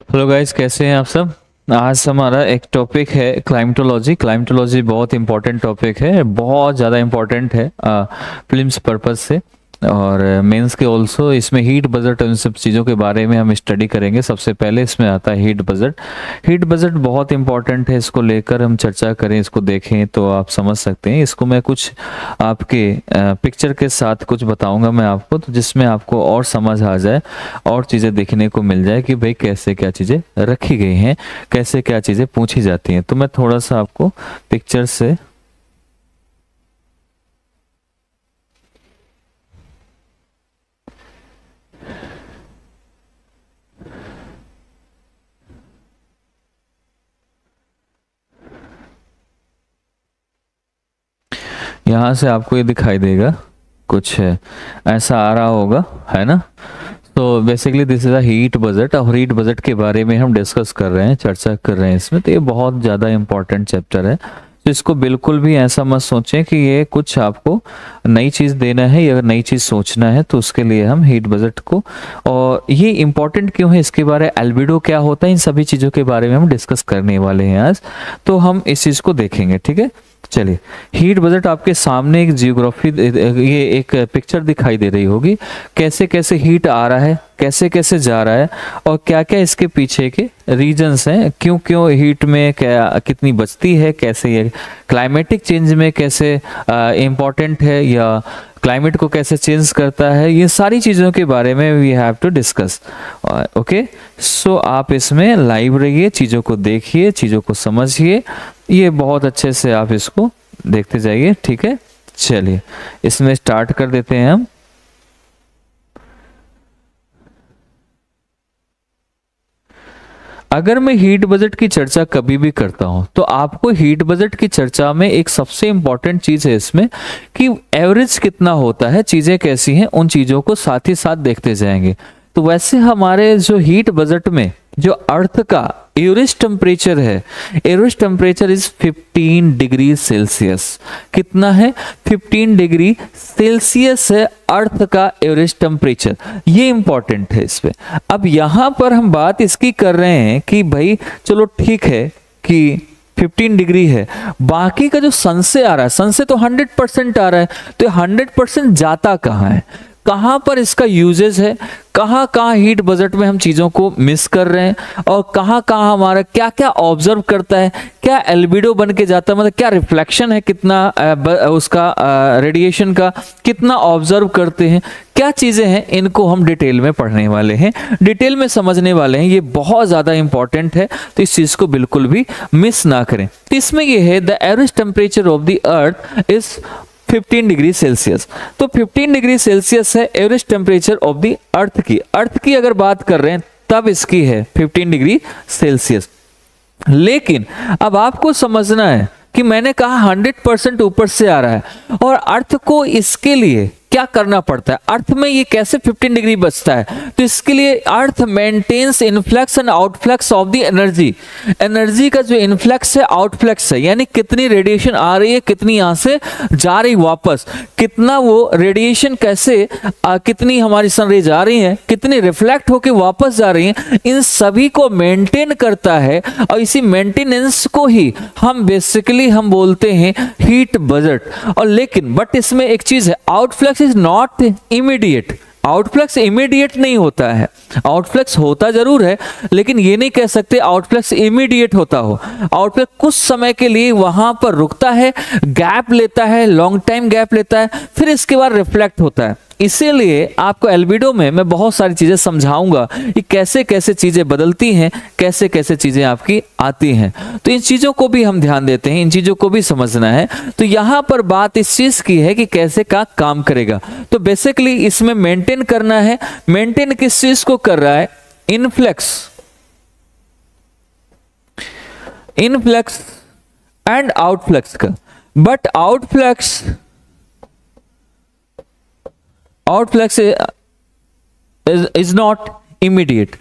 Hello guys, कैसे हैं आप सब। आज हमारा एक टॉपिक है क्लाइमेटोलॉजी। क्लाइमेटोलॉजी बहुत इंपॉर्टेंट टॉपिक है, बहुत ज़्यादा इंपॉर्टेंट है फिल्म्स पर्पस से और मेंस के ऑल्सो। इसमें हीट बजट उन सब चीज़ों के बारे में हम स्टडी करेंगे। सबसे पहले इसमें आता है हीट बजट। हीट बजट बहुत इंपॉर्टेंट है, इसको लेकर हम चर्चा करें, इसको देखें तो आप समझ सकते हैं। इसको मैं कुछ आपके पिक्चर के साथ कुछ बताऊंगा मैं आपको, तो जिसमें आपको और समझ आ जाए और चीज़ें देखने को मिल जाए कि भाई कैसे क्या चीज़ें रखी गई हैं, कैसे क्या चीज़ें पूछी जाती हैं। तो मैं थोड़ा सा आपको पिक्चर से यहाँ से आपको ये दिखाई देगा, कुछ ऐसा आ रहा होगा, है ना। तो basically this is a heat budget और हीट बजट के बारे में हम डिस्कस कर रहे हैं, चर्चा कर रहे हैं इसमें। तो ये बहुत ज़्यादा इंपॉर्टेंट चैप्टर है, तो इसको बिल्कुल भी ऐसा मत सोचें कि ये कुछ आपको नई चीज़ देना है या नई चीज़ सोचना है। तो उसके लिए हम हीट बजट को, और ये इंपॉर्टेंट क्यों है इसके बारे में, एल्बिडो क्या होता है, इन सभी चीज़ों के बारे में हम डिस्कस करने वाले हैं आज। तो हम इस चीज़ को देखेंगे, ठीक है। चलिए, हीट बजट आपके सामने एक जियोग्राफी, ये एक पिक्चर दिखाई दे रही होगी, कैसे कैसे हीट आ रहा है, कैसे कैसे जा रहा है और क्या क्या इसके पीछे के रीजंस हैं, क्यों क्यों हीट में क्या कितनी बचती है, कैसे ये क्लाइमेटिक चेंज में कैसे इम्पोर्टेंट है या क्लाइमेट को कैसे चेंज करता है। ये सारी चीज़ों के बारे में we have to discuss. Okay, so आप इसमें लाइव रहिए, चीज़ों को देखिए, चीज़ों को समझिए, ये बहुत अच्छे से आप इसको देखते जाइए, ठीक है। चलिए, इसमें स्टार्ट कर देते हैं हम। अगर मैं हीट बजट की चर्चा कभी भी करता हूं तो आपको हीट बजट की चर्चा में एक सबसे इंपॉर्टेंट चीज है इसमें कि एवरेज कितना होता है, चीजें कैसी हैं, उन चीजों को साथ ही साथ देखते जाएंगे। तो वैसे हमारे जो हीट बजट में जो अर्थ का एवरेज टेम्परेचर है, average temperature is 15 degree Celsius. कितना है? 15 डिग्री सेल्सियस है अर्थ का एवरेज टेम्परेचर। ये इंपॉर्टेंट है इस पे। अब यहां पर हम बात इसकी कर रहे हैं कि भाई चलो ठीक है कि 15 डिग्री है, बाकी का जो सन से आ रहा है, सन से तो 100% आ रहा है, तो 100% जाता कहाँ है, कहां पर इसका यूजेज है, कहां कहां हीट बजट में हम चीजों को मिस कर रहे हैं और कहां कहां हमारा क्या क्या ऑब्जर्व करता है, क्या एल्बिडो बन के जाता है, मतलब क्या रिफ्लेक्शन है, कितना उसका रेडिएशन का कितना ऑब्जर्व करते हैं, क्या चीजें हैं, इनको हम डिटेल में पढ़ने वाले हैं, डिटेल में समझने वाले हैं। ये बहुत ज्यादा इंपॉर्टेंट है, तो इस चीज को बिल्कुल भी मिस ना करें। तो इसमें ये है the average temperature of the earth is 15 degree Celsius. तो 15 डिग्री सेल्सियस है average temperature of the earth की। अर्थ की अगर बात कर रहे हैं तब इसकी है 15 डिग्री सेल्सियस। लेकिन अब आपको समझना है कि मैंने कहा 100% ऊपर से आ रहा है और अर्थ को इसके लिए क्या करना पड़ता है, अर्थ में ये कैसे 15 डिग्री बचता है। तो इसके लिए earth maintains influx and outflux of the energy. Energy का जो इनफ्लक्स है, आउटफ्लक्स है, यानी कितनी रेडिएशन आ रही है, कितनी यहां से जा रही वापस, कितना वो रेडिएशन कैसे कितनी हमारी सनरेज जा रही है, कितनी रिफ्लेक्ट होके वापस जा रही है, इन सभी को मेंटेन करता है। और इसी मेंटेनेंस को ही हम बेसिकली हम बोलते हैं हीट बजट। और लेकिन बट इसमें एक चीज है, outflux is not immediate. Outflux immediate नहीं होता है, आउटफ्लक्स होता जरूर है, लेकिन ये नहीं कह सकते आउटफ्लक्स इमीडिएट होता हो। आउटफ्लक्स कुछ समय के लिए वहां पर रुकता है, गैप लेता है, लॉन्ग टाइम गैप लेता है, फिर इसके बाद रिफ्लेक्ट होता है। इसीलिए आपको एल्बिडो में मैं बहुत सारी चीजें समझाऊंगा कि कैसे कैसे चीजें बदलती हैं, कैसे कैसे चीजें आपकी आती हैं। तो इन चीजों को भी हम ध्यान देते हैं, इन चीजों को भी समझना है। तो यहां पर बात इस चीज की है कि कैसे का काम करेगा। तो बेसिकली इसमें मेंटेन करना है। मेंटेन किस चीज को कर रहा है? इनफ्लक्स, इनफ्लक्स एंड आउटफ्लक्स का। But outflux is not immediate,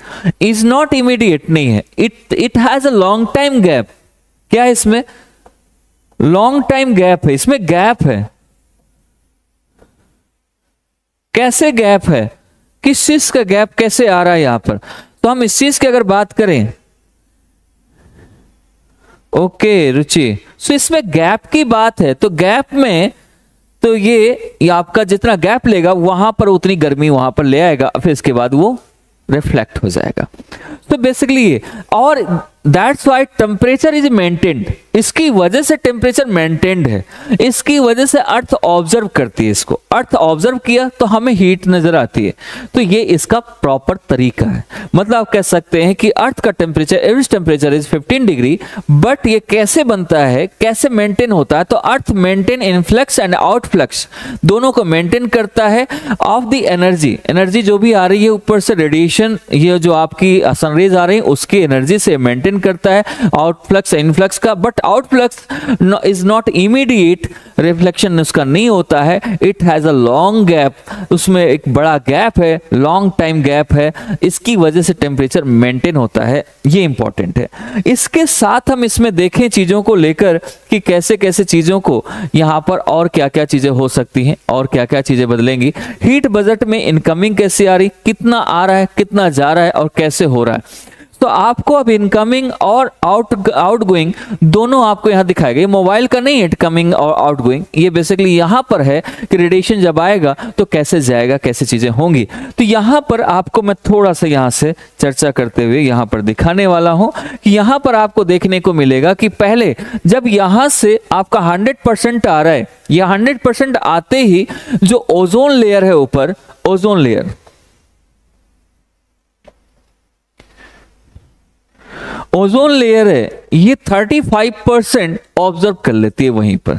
is not immediate नहीं है, it has a long time gap। क्या है इसमें? long time gap है, इसमें गैप है। कैसे गैप है, किस चीज का गैप कैसे आ रहा है यहां पर? तो तो हम इस चीज की अगर बात करें, ओके रुचि, सो इसमें गैप की बात है, तो गैप में तो ये आपका जितना गैप लेगा वहां पर उतनी गर्मी वहां पर ले आएगा, फिर इसके बाद वो रिफ्लेक्ट हो जाएगा। तो बेसिकली ये, और that's why temperature is maintained, इसकी वजह से टेम्परेचर मेंटेन्ड है, इसकी वजह से अर्थ ऑब्जर्व करती है इसको, अर्थ ऑब्जर्व किया तो हमें हीट नजर आती है। तो ये इसका प्रॉपर तरीका है। मतलब आप कह सकते हैं कि अर्थ का temperature, average temperature is 15 degree, but ये कैसे बनता है, कैसे मेंटेन होता है, तो अर्थ मेंटेन इनफ्लक्स एंड आउटफ्लक्स दोनों को मेंटेन करता है ऑफ द एनर्जी, एनर्जी जो भी आ रही है ऊपर से रेडिएशन, ये जो आपकी सनरेज आ रही है उसकी एनर्जी से मेंटेन करता है आउटफ्लक्स इनफ्लक्स का। But outflux is not immediate, reflection उसका नहीं होता है, it has a long gap, उसमें एक बड़ा गैप है, लॉन्ग टाइम गैप है, इसकी वजह से टेम्परेचर मेंटेन होता है। ये इंपॉर्टेंट है। इसके साथ हम इसमें देखें चीजों को लेकर कि कैसे कैसे चीजों को यहां पर और क्या क्या चीजें हो सकती हैं और क्या क्या चीजें बदलेंगी। हीट बजट में इनकमिंग कैसे आ रही, कितना आ रहा है, कितना जा रहा है और कैसे हो रहा है। तो आपको अब इनकमिंग और आउटगोइंग दोनों आपको यहां दिखाया गया। मोबाइल का नहीं है इनकमिंग और आउटगोइंग, ये बेसिकली यहां पर है कि रेडिएशन जब आएगा तो कैसे जाएगा, कैसे चीजें होंगी। तो यहां पर आपको मैं थोड़ा सा यहां से चर्चा करते हुए यहां पर दिखाने वाला हूं कि यहां पर आपको देखने को मिलेगा कि पहले जब यहां से आपका 100% आ रहा है, या 100% आते ही जो ओजोन लेयर है ऊपर, ओजोन लेयर, ओजोन लेयर है, ये 35% ऑब्जर्व कर लेती है वहीं पर।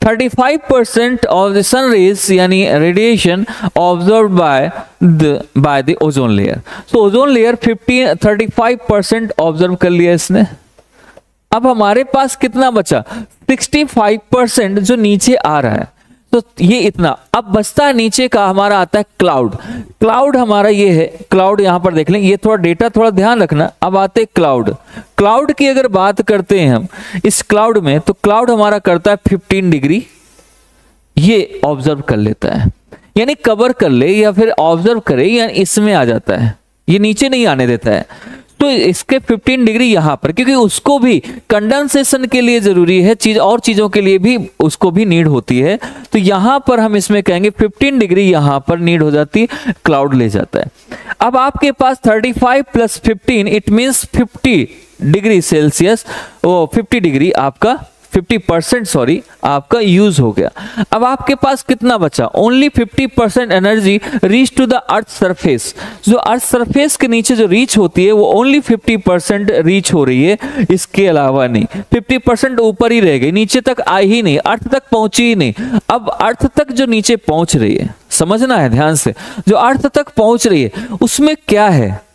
35% ऑफ द सन रेज यानी radiation observe by the ozone layer. So ozone layer 35% observe कर लिया इसने। अब हमारे पास कितना बचा, 65% जो नीचे आ रहा है, तो ये इतना। अब बचता है नीचे का, हमारा आता है क्लाउड। क्लाउड हमारा ये है, क्लाउड यहां पर देख लें, ये थोड़ा डेटा थोड़ा ध्यान रखना। अब आते क्लाउड, क्लाउड की अगर बात करते हैं हम इस क्लाउड में, तो क्लाउड हमारा करता है 15 डिग्री, ये ऑब्जर्व कर लेता है, यानी कवर कर ले या फिर ऑब्जर्व करे, या इसमें आ जाता है, ये नीचे नहीं आने देता है। तो इसके 15 डिग्री यहां पर, क्योंकि उसको भी कंडेंसेशन के लिए जरूरी है, चीज और चीजों के लिए भी उसको भी नीड होती है। तो यहां पर हम इसमें कहेंगे 15 डिग्री यहां पर नीड हो जाती है, क्लाउड ले जाता है। अब आपके पास 35 plus 15 it means 50 degree Celsius, वो 50 डिग्री आपका 50% सॉरी आपका यूज हो गया। अब आपके पास कितना बचा, only 50% energy reach to the earth surface. जो अर्थ सरफेस के नीचे जो रीच होती है वो ओनली 50% रीच हो रही है, इसके अलावा नहीं। 50% ऊपर ही रह गई, नीचे तक आई ही नहीं, अर्थ तक पहुंची ही नहीं। अब अर्थ तक जो नीचे पहुंच रही है, समझना है ध्यान से, जो अर्थ तक पहुंच रही है उसमें क्या है,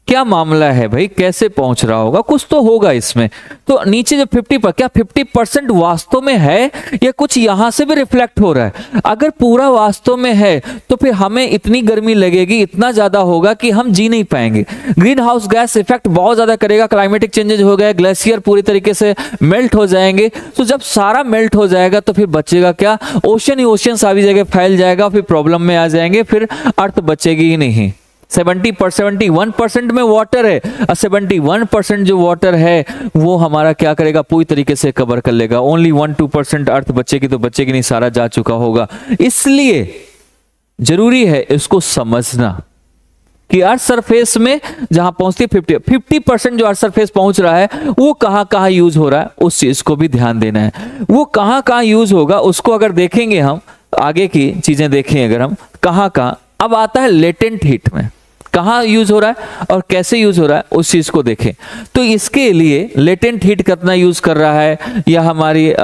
क्या मामला है भाई, कैसे पहुंच रहा होगा, कुछ तो होगा इसमें। तो नीचे जो 50 पर, क्या 50% वास्तव में है या कुछ यहां से भी रिफ्लेक्ट हो रहा है? अगर पूरा वास्तव में है तो फिर हमें इतनी गर्मी लगेगी, इतना ज्यादा होगा कि हम जी नहीं पाएंगे। ग्रीन हाउस गैस इफेक्ट बहुत ज्यादा करेगा, क्लाइमेटिक चेंजेस हो गए, ग्लेशियर पूरी तरीके से मेल्ट हो जाएंगे। तो जब सारा मेल्ट हो जाएगा तो फिर बचेगा क्या, ओशन ही ओशन सारी जगह फैल जाएगा, फिर प्रॉब्लम में आ जाएंगे, फिर अर्थ बचेगी ही नहीं। 71% में वाटर है, 71% जो वाटर है वो हमारा क्या करेगा, पूरी तरीके से कवर कर लेगा। ओनली 1-2% अर्थ बचेगी, तो बचेगी नहीं, सारा जा चुका होगा। इसलिए जरूरी है इसको समझना कि अर्थ सरफेस में जहां पहुंचती 50% जो अर्थ सरफेस पहुंच रहा है वो कहां कहां यूज हो रहा है, उस चीज को भी ध्यान देना है। वो कहां कहां यूज होगा उसको अगर देखेंगे हम, आगे की चीजें देखें अगर हम, कहां कहां। अब आता है लेटेंट हीट में, कहां यूज हो रहा है और कैसे यूज हो रहा है उस चीज को देखें। तो इसके लिए लेटेंट हीट कितना यूज कर रहा है, या हमारी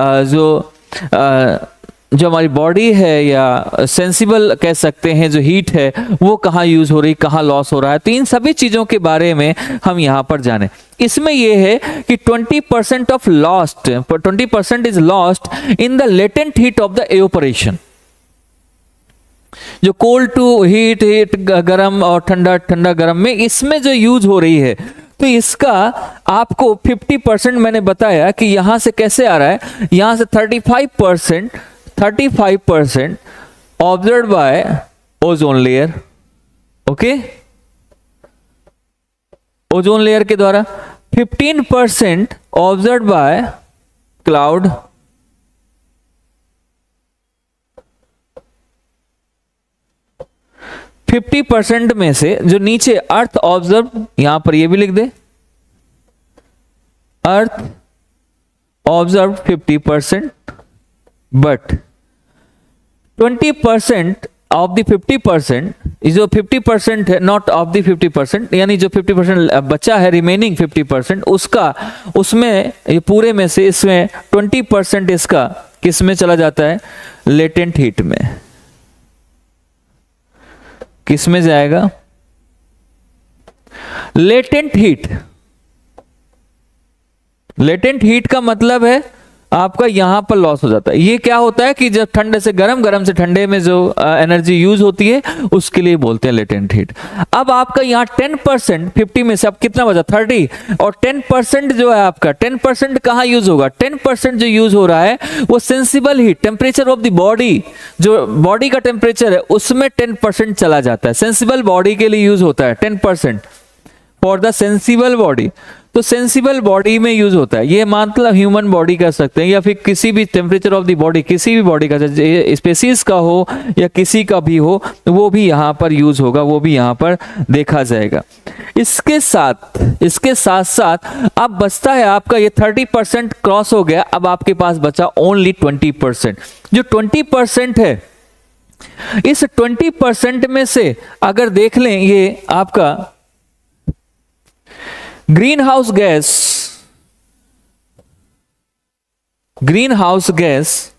जो हमारी बॉडी है या सेंसिबल कह सकते हैं जो हीट है वो कहाँ यूज हो रही, कहाँ लॉस हो रहा है। तो इन सभी चीजों के बारे में हम यहाँ पर जाने। इसमें यह है कि 20% of lost, 20% is lost in the latent heat of the evaporation. जो कोल्ड टू हीट, हीट गर्म और ठंडा ठंडा गर्म में इसमें जो यूज हो रही है, तो इसका आपको 50% मैंने बताया कि यहां से कैसे आ रहा है, यहां से 35% observe by ozone layer. Okay, ozone layer के द्वारा। 15% ऑब्जर्व बाय क्लाउड, 50% में से जो नीचे अर्थ ऑब्जर्व, यहां पर ये भी लिख दे, अर्थ ऑब्जर्व 50%, बट 20% ऑफ द 50%, जो 50% है, नॉट ऑफ द 50%, यानी जो 50% बचा है, रिमेनिंग 50%, उसका, उसमें ये पूरे में से इसमें 20% इसका किस में चला जाता है, लेटेंट हीट में। किस में जाएगा, लेटेंट हीट। लेटेंट हीट का मतलब है आपका यहां पर लॉस हो जाता है। ये क्या होता है कि जब ठंडे से गर्म, गर्म से ठंडे में जो एनर्जी यूज होती है उसके लिए बोलते हैं लेटेंट हीट। अब आपका यहाँ 10%, 50 में से अब कितना बचा, 30, और 10% जो है आपका 10% कहाँ यूज होगा, 10% जो यूज हो रहा है वो sensible heat, temperature of the body, जो बॉडी का टेम्परेचर है उसमें 10% चला जाता है। सेंसिबल बॉडी के लिए यूज होता है 10% फॉर द सेंसिबल बॉडी, तो सेंसिबल बॉडी में यूज होता है। ये मतलब ह्यूमन बॉडी कह सकते हैं या फिर किसी भी टेम्परेचर ऑफ द बॉडी, किसी भी बॉडी का, स्पेसीज का हो या किसी का भी हो, वो भी यहाँ पर यूज होगा, वो भी यहाँ पर देखा जाएगा। इसके साथ साथ अब बचता है आपका ये 30% क्रॉस हो गया, अब आपके पास बचा ओनली 20%। जो 20% है, इस 20% में से अगर देख लें, ये आपका ग्रीन हाउस गैस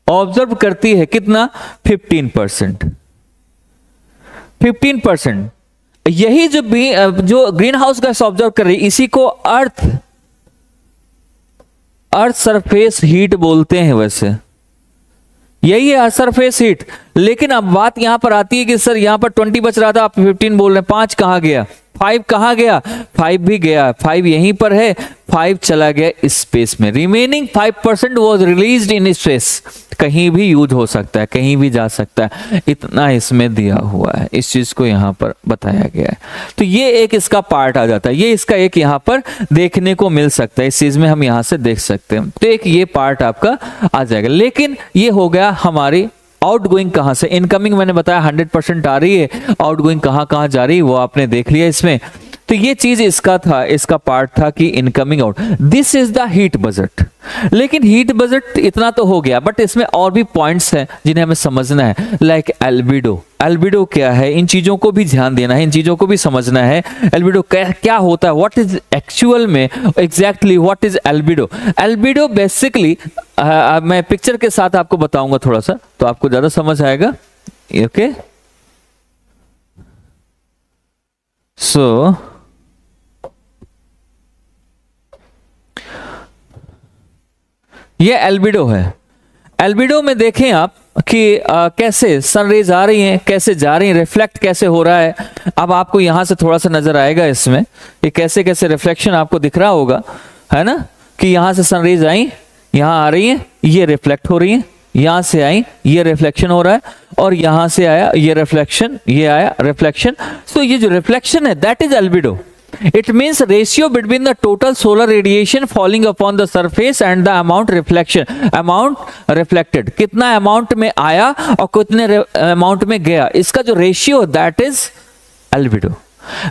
ऑब्जर्व करती है कितना, 15%। यही जो ग्रीन हाउस गैस ऑब्जर्व कर रही है, इसी को अर्थ सरफेस हीट बोलते हैं। वैसे यही है सरफेस हीट। लेकिन अब बात यहां पर आती है कि सर यहां पर 20 बच रहा था, आप 15 बोल रहे हैं, 5 कहां गया, 5 कहां गया, 5 भी गया, 5 यहीं पर है, 5 चला गया स्पेस में। Remaining 5% was released in space, कहीं भी यूज हो सकता है, कहीं भी जा सकता है, इतना इसमें दिया हुआ है, इस चीज को यहां पर बताया गया है। तो ये एक इसका पार्ट आ जाता है, ये इसका एक यहां पर देखने को मिल सकता है, इस चीज में हम यहां से देख सकते हैं। तो एक ये पार्ट आपका आ जाएगा। लेकिन ये हो गया हमारी आउटगोइंग कहां से, इनकमिंग मैंने बताया 100% आ रही है, आउटगोइंग कहां जा रही है वो आपने देख लिया इसमें। तो ये चीज इसका था, इसका पार्ट था कि incoming out, this is the heat budget. लेकिन हीट बजट इतना तो हो गया, बट इसमें और भी पॉइंट्स हैं जिन्हें हमें समझना है, लाइक एल्बिडो। एल्बिडो क्या है, इन चीजों को भी ध्यान देना है, इन चीजों को भी समझना है। एल्बिडो क्या होता है, व्हाट इज एक्चुअल में exactly what is albedo. Albedo basically मैं पिक्चर के साथ आपको बताऊंगा थोड़ा सा, तो आपको ज्यादा समझ आएगा। ओके, सो ये एल्बिडो है। एल्बिडो में देखें आप कि कैसे सनरेज आ रही हैं, कैसे जा रही हैं, रिफ्लेक्ट कैसे हो रहा है। अब आपको यहां से थोड़ा सा नजर आएगा इसमें, ये कैसे कैसे रिफ्लेक्शन आपको दिख रहा होगा, है ना, कि यहां से सनरेज आई, यहां आ रही है, ये रिफ्लेक्ट हो रही है, यहां से आई, ये रिफ्लेक्शन हो रहा है, और यहां से आया ये रिफ्लेक्शन, ये आया रिफ्लेक्शन। तो ये जो रिफ्लेक्शन है that is albedo. It means ratio between the total solar radiation falling upon the surface and the amount reflected. कितना amount में आया और कितने amount में गया, इसका जो ratio that is albedo।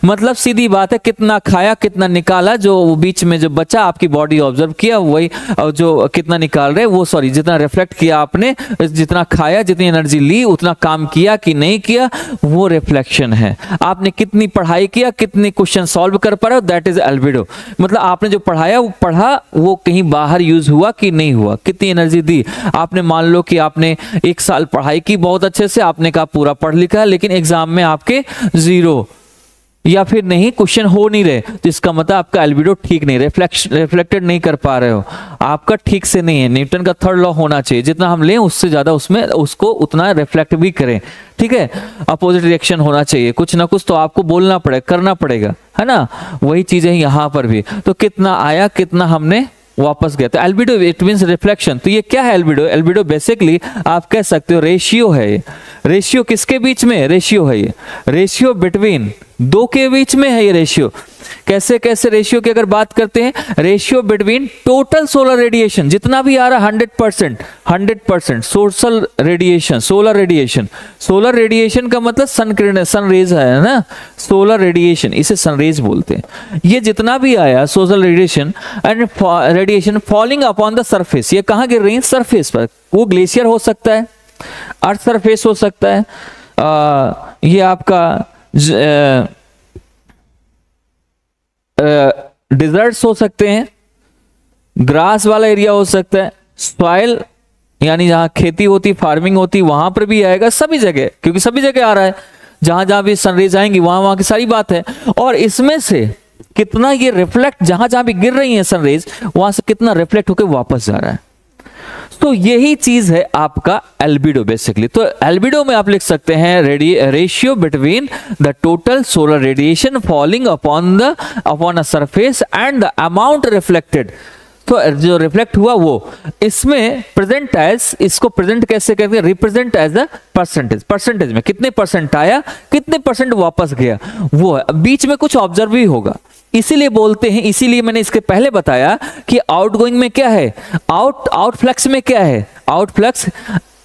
मतलब सीधी बात है, कितना खाया कितना निकाला, जो बीच में जो बचा आपकी बॉडी ऑब्जर्व किया वही, और जो कितना निकाल रहे वो, सॉरी जितना रिफ्लेक्ट किया आपने, जितना खाया, जितनी एनर्जी ली, उतना काम किया कि नहीं किया, वो रिफ्लेक्शन है। आपने कितनी पढ़ाई किया, कितने क्वेश्चन सॉल्व कर पा रहे हो, दैट इज एल्बिडो। मतलब आपने जो पढ़ाया वो पढ़ा, वो कहीं बाहर यूज हुआ कि नहीं हुआ, कितनी एनर्जी दी आपने। मान लो कि आपने 1 साल पढ़ाई की बहुत अच्छे से, आपने कहा पूरा पढ़ लिखा, लेकिन एग्जाम में आपके 0 या फिर नहीं, क्वेश्चन हो नहीं रहे, तो इसका मतलब आपका एल्बिडो ठीक नहीं, रिफ्लेक्टेड नहीं कर पा रहे हो, आपका ठीक से नहीं है। न्यूटन का 3rd लॉ होना चाहिए, जितना हम लें उससे ज्यादा उसमें उसको उतना रिफ्लेक्ट भी करें, ठीक है। अपोजिट रिएक्शन होना चाहिए, कुछ ना कुछ तो आपको बोलना पड़ेगा, करना पड़ेगा, है ना। वही चीजें यहां पर भी, तो कितना आया कितना हमने वापस गया। तो एल्बिडो इट मींस रिफ्लेक्शन। तो ये क्या है एल्बिडो? एल्बिडो बेसिकली आप कह सकते हो रेशियो है। ये रेशियो किसके बीच में? रेशियो है ये, रेशियो बिटवीन दो के बीच में है ये रेशियो। कैसे कैसे रेशियो की अगर बात करते हैं, ratio between total solar radiation जितना भी आ रहा 100% social radiation, solar radiation. Solar radiation का मतलब सन किरण, सन रेज है ना, सोलर रेडिएशन इसे सन रेज बोलते हैं। ये जितना भी आया social radiation and radiation falling upon the surface, ये कहां गिर रही है? सरफेस पर। वो ग्लेशियर हो सकता है, अर्थ सरफेस हो सकता है, ये आपका डिजर्ट्स हो सकते हैं, ग्रास वाला एरिया हो सकता है, सॉइल यानी जहां खेती होती, फार्मिंग होती, वहां पर भी आएगा, सभी जगह, क्योंकि सभी जगह आ रहा है। जहां जहां भी सनरेज आएंगी वहां वहां की सारी बात है। और इसमें से कितना ये रिफ्लेक्ट, जहां जहां भी गिर रही है सनरेज वहां से कितना रिफ्लेक्ट होकर वापस जा रहा है। तो यही चीज है आपका एल्बिडो बेसिकली। तो एल्बिडो में आप लिख सकते हैं ratio between the total solar radiation falling upon a surface and the amount reflected. तो जो रिफ्लेक्ट हुआ वो इसमें प्रेजेंट एज, इसको प्रेजेंट कैसे करते हैं? Represent as the percentage. Percentage में कितने परसेंट आया, कितने परसेंट वापस गया, वो बीच में कुछ ऑब्जर्व भी होगा। इसीलिए बोलते हैं, इसीलिए मैंने इसके पहले बताया कि आउटगोइंग में क्या है, आउटफ्लक्स में क्या है? Outflux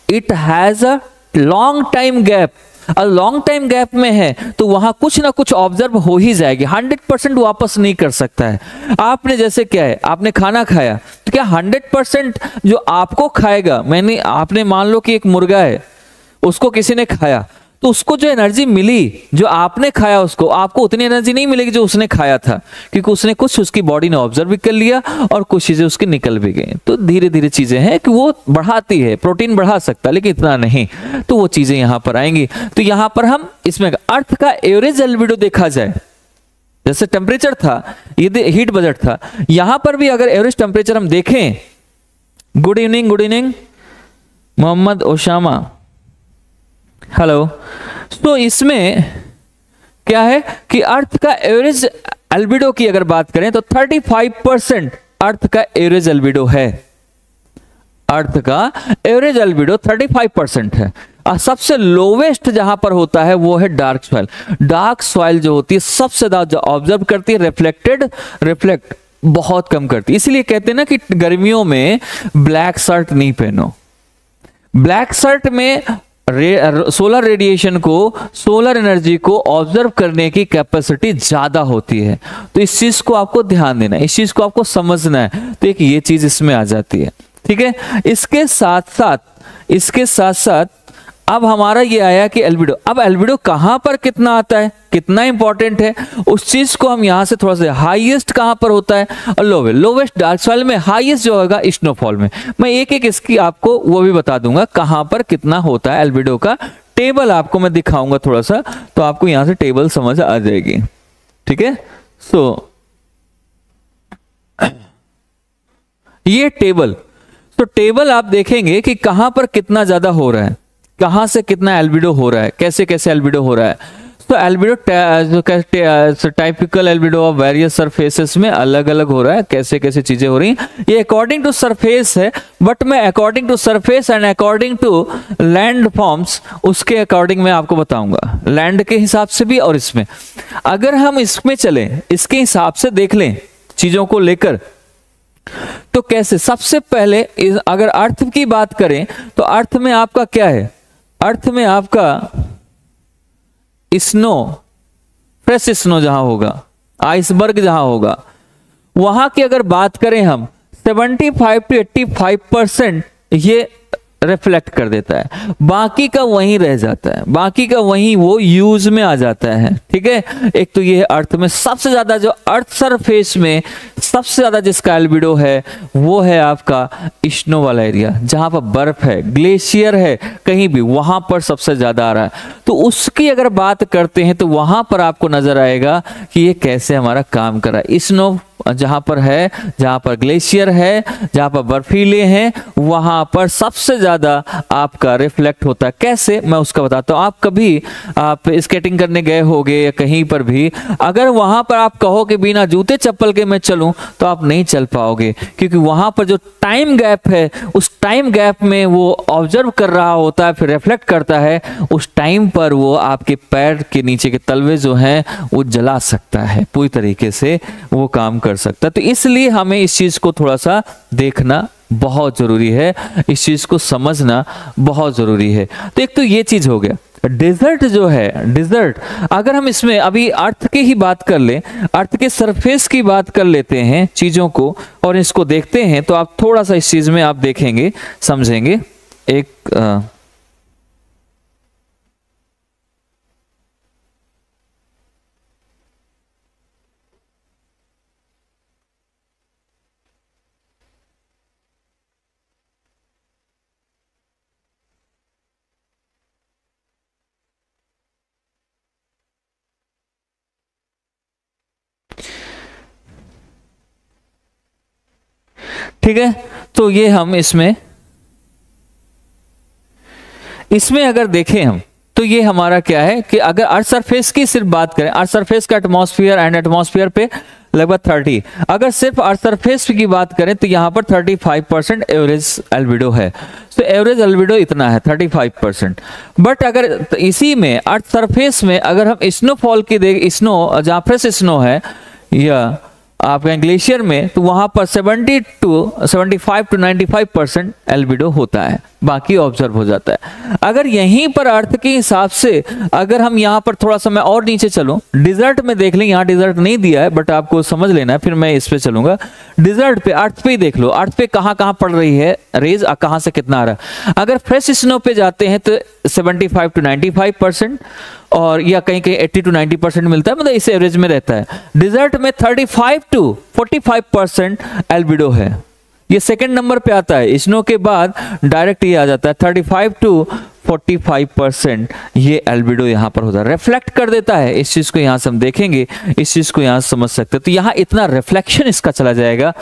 it has a long time gap. Long time gap में है तो वहां कुछ ना कुछ ऑब्जर्व हो ही जाएगी, 100% वापस नहीं कर सकता है। आपने जैसे क्या है, आपने खाना खाया तो क्या 100% जो आपको खाएगा, आपने मान लो कि एक मुर्गा है, उसको किसी ने खाया तो उसको जो एनर्जी मिली, जो आपने खाया उसको, आपको उतनी एनर्जी नहीं मिलेगी जो उसने खाया था, क्योंकि उसने कुछ उसकी बॉडी ने ऑब्जर्व भी कर लिया और कुछ चीजें उसकी निकल भी गई। तो धीरे धीरे चीजें हैं कि वो बढ़ाती है, प्रोटीन बढ़ा सकता है लेकिन इतना नहीं, तो वो चीजें यहां पर आएंगी। तो यहां पर हम इसमें अर्थ का एवरेज एल्बिडो देखा जाए, जैसे टेम्परेचर था, ये हीट बजट था, यहां पर भी अगर एवरेज टेम्परेचर हम देखें, गुड इवनिंग मोहम्मद ओशामा, हेलो। तो इसमें क्या है कि अर्थ का एवरेज एल्बिडो की अगर बात करें तो 35% अर्थ का एवरेज एल्बिडो है। अर्थ का एवरेज एल्बिडो 35% है। सबसे लोवेस्ट जहां पर होता है वो है डार्क सॉइल। डार्क सॉइल जो होती है सबसे ज्यादा जो ऑब्जर्व करती है, रिफ्लेक्ट बहुत कम करती है। इसीलिए कहते हैं ना कि गर्मियों में ब्लैक शर्ट नहीं पहनो। ब्लैक शर्ट में सोलर रेडिएशन को, सोलर एनर्जी को ऑब्जर्व करने की कैपेसिटी ज्यादा होती है। तो इस चीज को आपको ध्यान देना है, इस चीज को आपको समझना है। तो एक ये चीज इसमें आ जाती है, ठीक है। इसके साथ साथ अब हमारा ये आया कि एल्बिडो। अब एल्बिडो कहां पर कितना आता है, कितना इंपॉर्टेंट है, उस चीज को हम यहां से थोड़ा सा, हाईएस्ट कहां पर होता है और लोवेस्ट डार्क सॉइल में, हाईएस्ट जो होगा स्नोफॉल में। मैं एक एक इसकी आपको वो भी बता दूंगा कहां पर कितना होता है एल्बिडो का। टेबल आपको मैं दिखाऊंगा थोड़ा सा, तो आपको यहां से टेबल समझ आ जाएगी, ठीक है। सो ये टेबल, तो टेबल आप देखेंगे कि कहां पर कितना ज्यादा हो रहा है, कहां से कितना एल्बिडो हो रहा है, कैसे कैसे एल्बिडो हो रहा है। तो albedo typical albedo of various surfaces में अलग अलग हो रहा है, कैसे कैसे चीजें हो रही हैं। ये अकॉर्डिंग टू सरफेस है, बट मैं according to surface and according to landforms, उसके अकॉर्डिंग मैं आपको बताऊंगा, लैंड के हिसाब से भी। और इसमें अगर हम इसमें चले, इसके हिसाब से देख लें चीजों को लेकर, तो कैसे, सबसे पहले अगर अर्थ की बात करें तो अर्थ में आपका क्या है, अर्थ में आपका स्नो, फ्रेश स्नो जहां होगा, आइसबर्ग जहां होगा, वहां की अगर बात करें हम 75 to 85% ये रिफ्लेक्ट कर देता है, बाकी का वहीं रह जाता है, बाकी का वहीं वो यूज में आ जाता है, ठीक है। एक तो ये अर्थ में सबसे ज्यादा, जो अर्थ सरफेस में सबसे ज्यादा जिसका एल्बिडो है वो है आपका स्नो वाला एरिया, जहां पर बर्फ है, ग्लेशियर है, कहीं भी वहां पर सबसे ज्यादा आ रहा है। तो उसकी अगर बात करते हैं तो वहां पर आपको नजर आएगा कि ये कैसे हमारा काम कर रहा है। स्नो जहां पर है, जहां पर ग्लेशियर है, जहां पर बर्फीले हैं, वहां पर सबसे ज्यादा आपका रिफ्लेक्ट होता है। कैसे, मैं उसका बताता हूं। आप स्केटिंग करने गए होगे या कहीं पर भी, अगर वहां पर आप कहो कि बिना जूते चप्पल के मैं चलूं, तो आप नहीं चल पाओगे, क्योंकि वहां पर जो टाइम गैप है, उस टाइम गैप में वो ऑब्जर्व कर रहा होता है, फिर रिफ्लेक्ट करता है। उस टाइम पर वो आपके पैर के नीचे के तलवे जो हैं वो जला सकता है, पूरी तरीके से वो काम कर सकता है। तो इसलिए हमें इस चीज को थोड़ा सा देखना बहुत जरूरी है, इस चीज को समझना बहुत जरूरी है। तो एक तो ये चीज हो गया। डेजर्ट जो है, डेजर्ट अगर हम इसमें अभी अर्थ की ही बात कर लें, अर्थ के सरफेस की बात कर लेते हैं चीजों को और इसको देखते हैं, तो आप थोड़ा सा इस चीज में आप देखेंगे, समझेंगे। एक ठीक है, तो ये हम इसमें अगर देखें हम, तो ये हमारा क्या है कि अगर अर्थ सरफेस की सिर्फ बात करें, अर्थ सरफेस का एटमॉस्फेयर एंड एटमॉस्फेयर पे लगभग 30, अगर सिर्फ अर्थ सरफेस की बात करें तो यहाँ पर 35% एवरेज एल्बिडो है। तो एवरेज एल्बिडो इतना है 35%। बट अगर इसी में अर्थ सरफेस में अगर हम स्नोफॉल की स्नो जहाँ फ्रेश स्नो है या आपका ग्लेशियर में, तो वहां पर 75 to 95% एल्बिडो होता है, बाकी ऑब्जर्व हो जाता है। अगर यहीं पर अर्थ के हिसाब से अगर हम यहाँ पर थोड़ा सा मैं और नीचे चलूं, डिजर्ट में देख लें, यहाँ डिजर्ट नहीं दिया है बट आपको समझ लेना है, फिर मैं इस पे चलूंगा। डिजर्ट पे, अर्थ पे ही देख लो, अर्थ पे कहाँ कहाँ पड़ रही है रेज, कहाँ से कितना आ रहा है। अगर फ्रेश स्नो पे जाते हैं तो 75 to 95%, और या कहीं कहीं 80 to 90% मिलता है, मतलब इस एवरेज में रहता है। डिजर्ट में 35 to 45% एल्बिडो है, ये सेकंड नंबर पे आता है। स्नो के बाद डायरेक्ट ये आ जाता है 35 to 45% ये एल्बिडो यहाँ पर होता है, रिफ्लेक्ट कर देता है। इस चीज को यहाँ से हम देखेंगे, इस चीज को यहाँ समझ सकते हैं। तो यहाँ इतना रिफ्लेक्शन इसका चला जाएगा।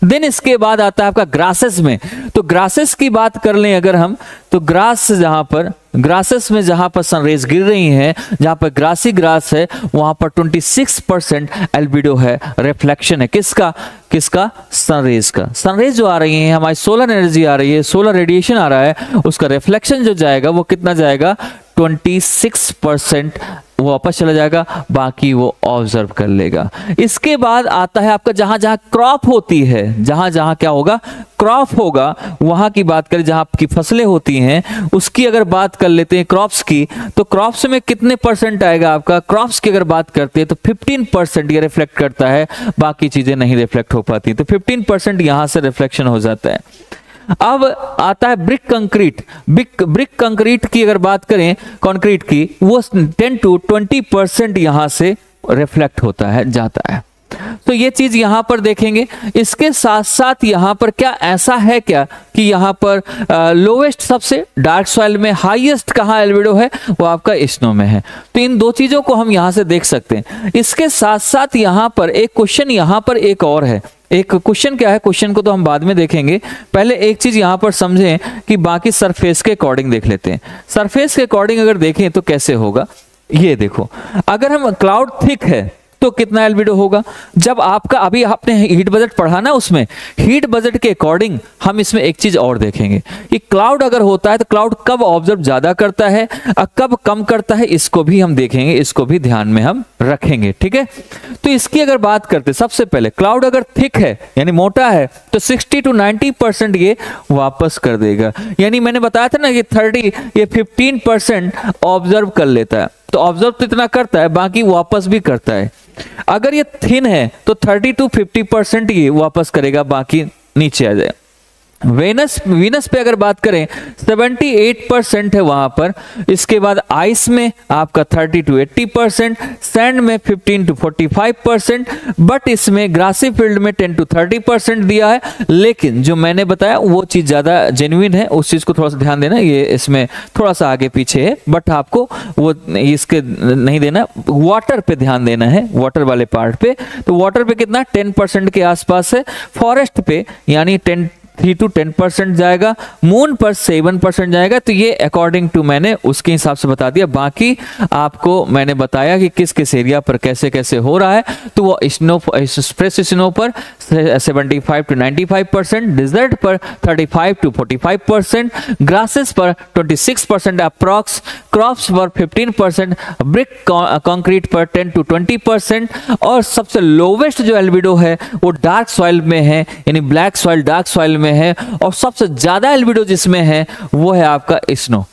देन इसके बाद आता है आपका ग्रासेस में। तो ग्रासेस की बात कर लें अगर हम, तो ग्रास जहाँ पर, ग्रासेस में जहां पर सनरेज गिर रही हैं, जहां पर ग्रासी ग्रास है, वहां पर 26% एल्बिडो है, रिफ्लेक्शन है। किसका सनरेज का। सनरेज जो आ रही है, हमारी सोलर एनर्जी आ रही है, सोलर रेडिएशन आ रहा है, उसका रिफ्लेक्शन जो जाएगा वो कितना जाएगा, 26% वो वापस चला जाएगा, बाकी वो ऑब्जर्व कर लेगा। इसके बाद आता है आपका जहां जहां क्रॉप होती है, जहां जहां क्या होगा, क्रॉप होगा, वहां की बात करें, जहां आपकी फसलें होती हैं उसकी अगर बात कर लेते हैं क्रॉप्स की, तो क्रॉप्स में कितने परसेंट आएगा आपका, क्रॉप्स की अगर बात करते हैं तो 15% ये रिफ्लेक्ट करता है, बाकी चीजें नहीं रिफ्लेक्ट हो पाती। तो 15% यहां से रिफ्लेक्शन हो जाता है। अब आता है ब्रिक कंक्रीट। ब्रिक कंक्रीट की अगर बात करें, कंक्रीट की, वो 10 to 20% यहां से रिफ्लेक्ट होता है, जाता है। तो ये चीज यहां पर देखेंगे। इसके साथ साथ यहां पर क्या ऐसा है क्या कि यहां पर लोवेस्ट सबसे डार्क सॉइल में हाईएस्ट कहां एल्बिडो है, वो आपका स्नो में है। तो इन दो चीजों को हम यहां से देख सकते हैं। इसके साथ साथ यहां पर एक क्वेश्चन, यहां पर एक और है। एक क्वेश्चन क्या है, क्वेश्चन को तो हम बाद में देखेंगे, पहले एक चीज यहां पर समझें कि बाकी सरफेस के अकॉर्डिंग देख लेते हैं। सरफेस के अकॉर्डिंग अगर देखें तो कैसे होगा, ये देखो, अगर हम क्लाउड थिक है तो कितना एल्बिडो होगा। जब आपका, अभी आपने हीट बजट पढ़ा ना, उसमें हीट बजट के अकॉर्डिंग हम इसमें एक चीज और देखेंगे कि क्लाउड अगर होता है तो क्लाउड कब ऑब्जर्व ज्यादा करता है और कब कम करता है, इसको भी हम देखेंगे, इसको भी ध्यान में हम रखेंगे। ठीक है, तो इसकी अगर बात करते, सबसे पहले क्लाउड अगर थिक है यानी मोटा है तो 60 to 90% ये वापस कर देगा। यानी मैंने बताया था ना ये 15% ऑब्जर्व कर लेता है, तो ऑब्जर्व तो इतना करता है, बाकी वापस भी करता है। अगर ये थिन है तो 30 to 50% ये वापस करेगा, बाकी नीचे आ जाए। वीनस पे अगर बात करें 78% है वहां पर। इसके बाद आइस में आपका 30 to 80%, सैंड में 15 to 45%, बट इसमें ग्रासी फील्ड में 10 to 30% दिया है। लेकिन जो मैंने बताया वो चीज ज्यादा जेन्युइन है, उस चीज को थोड़ा सा ध्यान देना। ये इसमें थोड़ा सा आगे पीछे है, बट आपको वो इसके नहीं देना, वाटर पे ध्यान देना है, वाटर वाले पार्ट पे। तो वाटर पे कितना 10% के आसपास है। फॉरेस्ट पे यानी 3 to 10% जाएगा। मून पर 7% जाएगा। तो ये अकॉर्डिंग टू मैंने उसके हिसाब से बता दिया। बाकी आपको मैंने बताया कि किस किस एरिया पर कैसे कैसे हो रहा है। तो वो स्नो, एक्सप्रेस स्नो पर 75 to 95%, डिजर्ट पर 35 to 45%, ग्रासेस पर 26% अप्रॉक्स, क्रॉप्स पर 15%, ब्रिक कंक्रीट पर 10 to 20%, और सबसे लोवेस्ट जो एल्बिडो है वो डार्क सॉइल में है, यानी ब्लैक सॉइल डार्क सॉइल में है। और सबसे ज्यादा एल्बिडो जिसमें है वो है आपका स्नो।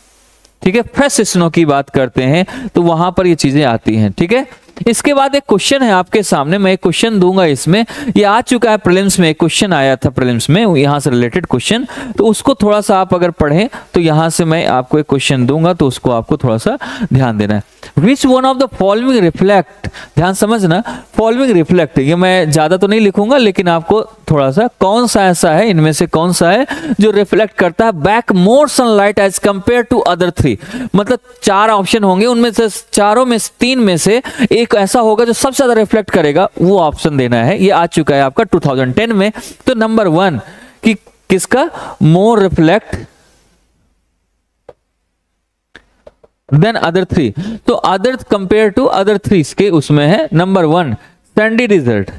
ठीक है, फ्रेश स्नो की बात करते हैं तो वहां पर ये चीजें आती हैं। ठीक है, इसके बाद एक क्वेश्चन है आपके सामने, मैं एक क्वेश्चन दूंगा इसमें। ये आ चुका है प्रीलिम्स में, एक क्वेश्चन आया था प्रीलिम्स में, यहां से रिलेटेड क्वेश्चन। तो उसको थोड़ा सा आप अगर पढ़ें तो यहां से मैं आपको एक क्वेश्चन दूंगा, तो उसको आपको थोड़ा सा ध्यान देना है। Which one of the following reflect, ध्यान समझना, फॉलोइंग रिफ्लेक्ट, ये मैं ज्यादा तो नहीं लिखूंगा लेकिन आपको थोड़ा सा, कौन सा ऐसा है, इनमें से कौन सा है जो रिफ्लेक्ट करता है back more sunlight as compare to other 3। मतलब 4 ऑप्शन होंगे, उनमें से चारों में 3 में से एक ऐसा होगा जो सबसे ज्यादा रिफ्लेक्ट करेगा, वो ऑप्शन देना है। ये आ चुका है आपका 2010 में। तो नंबर 1 कि किसका मोर रिफ्लेक्ट देन अदर 3, तो अदर कंपेयर टू अदर 3 के उसमें है नंबर 1 सैंडी डिजर्ट।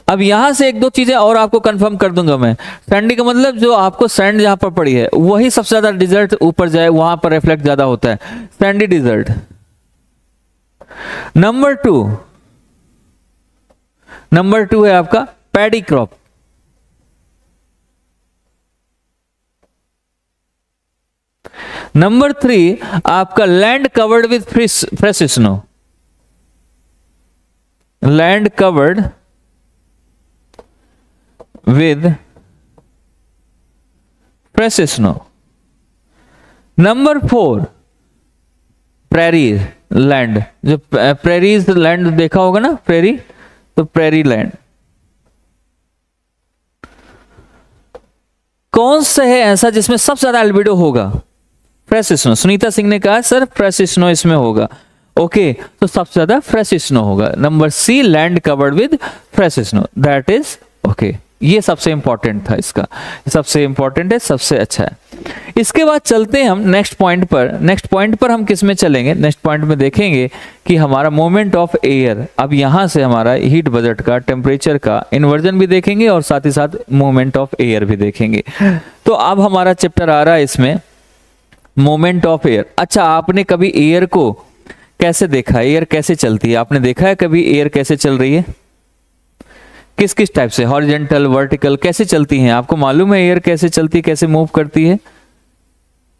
अब यहां से एक दो चीजें और आपको कंफर्म कर दूंगा मैं। सैंडी का मतलब जो आपको सैंड जहां पर पड़ी है वही सबसे ज्यादा डिजर्ट ऊपर जाए, वहां पर रिफ्लेक्ट ज्यादा होता है, सैंडी डिजर्ट। नंबर 2 है आपका पैडी क्रॉप। नंबर 3 आपका land covered with fresh snow, land covered with fresh snow. Number 4 prairie land, जो प्रेरीज लैंड देखा होगा ना, प्रेरी, तो प्रेरी लैंड। कौन सा है ऐसा जिसमें सबसे ज्यादा एल्बिडो होगा? Fresh snow. सुनीता सिंह ने कहा सर फ्रेश स्नो इसमें होगा। ओके, तो सबसे ज्यादा फ्रेश स्नो होगा। Number C land covered with fresh snow, that is okay. ये सबसे इंपॉर्टेंट था, इसका सबसे इंपॉर्टेंट है, सबसे अच्छा है। इसके बाद चलते हैं हम नेक्स्ट पॉइंट पर। नेक्स्ट पॉइंट पर हम किस में चलेंगे? नेक्स्ट पॉइंट में देखेंगे कि हमारा मोमेंट ऑफ एयर, अब यहां से हमारा हीट बजट का, टेम्परेचर का इन्वर्जन भी देखेंगे और साथ ही साथ मोमेंट ऑफ एयर भी देखेंगे। तो अब हमारा चैप्टर आ रहा है इसमें मोमेंट ऑफ एयर। अच्छा, आपने कभी एयर को कैसे देखा, एयर कैसे चलती है? आपने देखा है कभी एयर कैसे चल रही है? किस किस टाइप से, हॉरिजॉन्टल, वर्टिकल, कैसे चलती हैं? आपको मालूम है एयर कैसे चलती, कैसे मूव करती है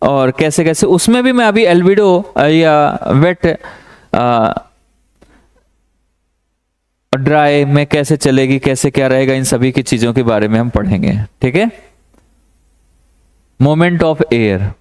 और कैसे कैसे? उसमें भी मैं अभी एल्बिडो या वेट ड्राई में कैसे चलेगी, कैसे क्या रहेगा, इन सभी की चीजों के बारे में हम पढ़ेंगे। ठीक है, मोमेंट ऑफ एयर।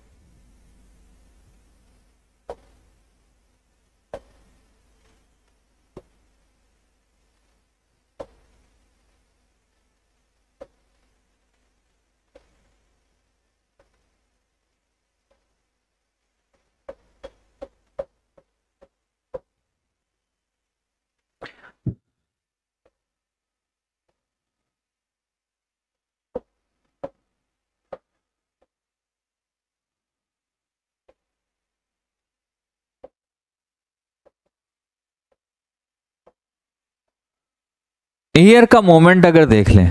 एयर का मोमेंट अगर देख लें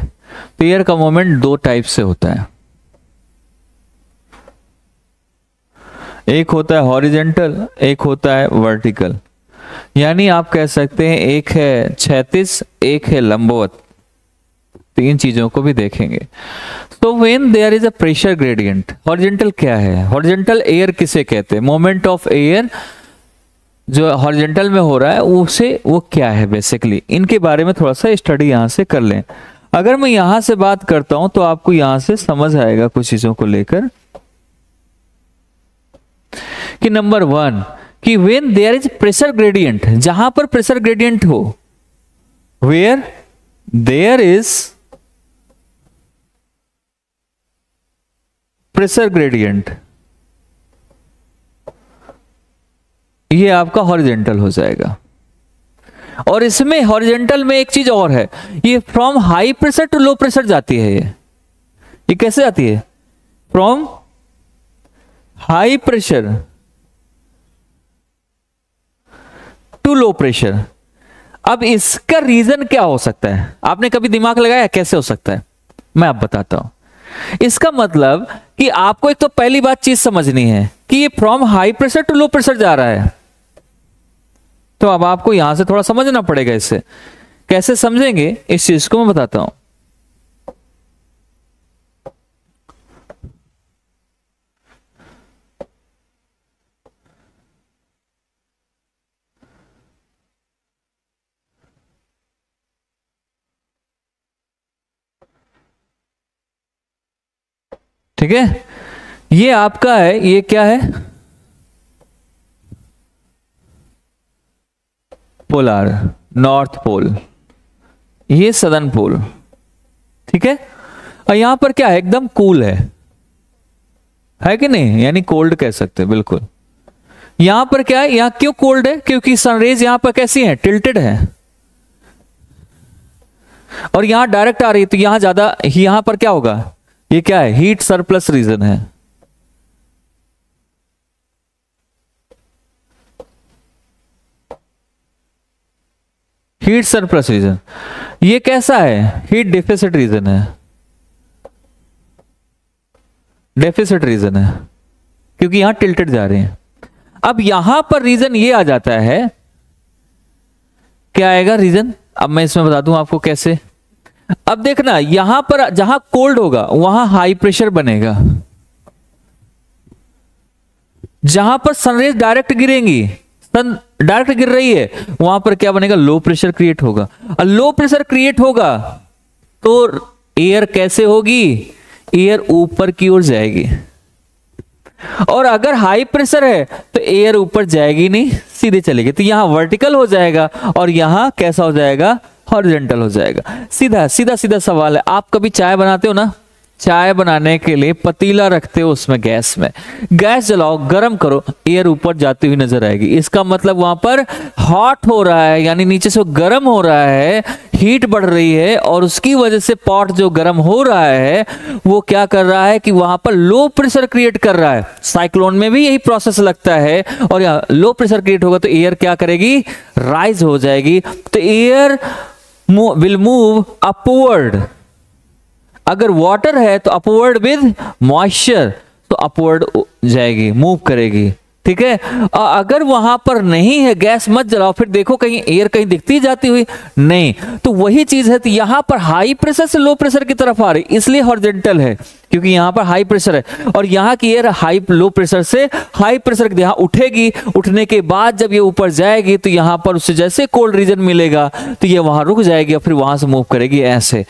तो एयर का मोमेंट 2 टाइप से होता है। एक होता है हॉरिजॉन्टल, एक होता है वर्टिकल। यानी आप कह सकते हैं एक है क्षैतिज, एक है लंबवत। 3 चीजों को भी देखेंगे। तो when there is a pressure gradient, horizontal क्या है? हॉरिजॉन्टल एयर किसे कहते हैं? मोमेंट ऑफ एयर जो हॉरिजॉन्टल में हो रहा है उसे, वो क्या है बेसिकली, इनके बारे में थोड़ा सा स्टडी यहां से कर लें। अगर मैं यहां से बात करता हूं तो आपको यहां से समझ आएगा कुछ चीजों को लेकर कि नंबर 1 कि when there is pressure gradient, जहां पर प्रेशर ग्रेडियंट हो, where there is pressure gradient, ये आपका हॉरिजॉन्टल हो जाएगा। और इसमें हॉरिजॉन्टल में एक चीज और है, ये from high pressure to low pressure जाती है। ये कैसे जाती है? From high pressure to low pressure. अब इसका रीजन क्या हो सकता है? आपने कभी दिमाग लगाया कैसे हो सकता है? मैं आप बताता हूं। इसका मतलब कि आपको एक तो पहली बात चीज समझनी है कि ये from high pressure to low pressure जा रहा है, तो अब आपको यहां से थोड़ा समझना पड़ेगा। इससे कैसे समझेंगे इस चीज को मैं बताता हूं। ठीक है, ये आपका है, ये क्या है? पोलार, नॉर्थ पोल, ये सदर्न पोल। ठीक है, और यहां पर क्या है? एकदम कूल है कि नहीं? यानी कोल्ड कह सकते हैं, बिल्कुल। यहां पर क्या है? यहां क्यों कोल्ड है? क्योंकि सनरेज यहां पर कैसी है? टिल्टेड है, और यहां डायरेक्ट आ रही है, तो यहां ज्यादा, यहां पर क्या होगा? ये क्या है? हीट सरप्लस रीजन है। Heat surplus region. ये कैसा है? हीट डेफिसिट रीजन है। डेफिसिट रीजन है क्योंकि यहां टिल्टेड जा रहे हैं। अब यहां पर रीजन ये आ जाता है, क्या आएगा रीजन? अब मैं इसमें बता दूं आपको कैसे। अब देखना, यहां पर जहां कोल्ड होगा वहां हाई प्रेशर बनेगा, जहां पर सनरेज डायरेक्ट गिरेंगी, सन डायरेक्ट गिर रही है, वहां पर क्या बनेगा? लो प्रेशर क्रिएट होगा। और लो प्रेशर क्रिएट होगा तो एयर कैसे होगी? एयर ऊपर की ओर जाएगी। और अगर हाई प्रेशर है तो एयर ऊपर जाएगी नहीं, सीधे चलेगी। तो यहां वर्टिकल हो जाएगा और यहां कैसा हो जाएगा? हॉरिजॉन्टल हो जाएगा। सीधा सीधा सीधा सवाल है, आप कभी चाय बनाते हो ना, चाय बनाने के लिए पतीला रखते हो, उसमें गैस में गैस जलाओ, गर्म करो, एयर ऊपर जाती हुई नजर आएगी। इसका मतलब वहां पर हॉट हो रहा है, यानी नीचे से गर्म हो रहा है, हीट बढ़ रही है, और उसकी वजह से पॉट जो गर्म हो रहा है वो क्या कर रहा है कि वहां पर लो प्रेशर क्रिएट कर रहा है। साइक्लोन में भी यही प्रोसेस लगता है, और यहाँ लो प्रेशर क्रिएट होगा तो एयर क्या करेगी? राइज हो जाएगी। तो एयर विल मूव अपवर्ड। अगर वाटर है तो अपवर्ड विद मॉइस्चर, तो अपवर्ड जाएगी, मूव करेगी। ठीक है, अगर वहां पर नहीं है, गैस मत जलाओ, फिर देखो कहीं एयर कहीं दिखती जाती हुई नहीं। तो वही चीज है, तो यहां पर हाई प्रेशर से लो प्रेशर की तरफ आ रही, इसलिए हॉरिजॉन्टल है, क्योंकि यहां पर हाई प्रेशर है, और यहां की एयर हाई लो प्रेशर से हाई प्रेशर यहां उठेगी। उठने के बाद जब ये ऊपर जाएगी तो यहां पर उससे जैसे कोल्ड रीजन मिलेगा तो ये वहां रुक जाएगी, और फिर वहां से मूव करेगी ऐसे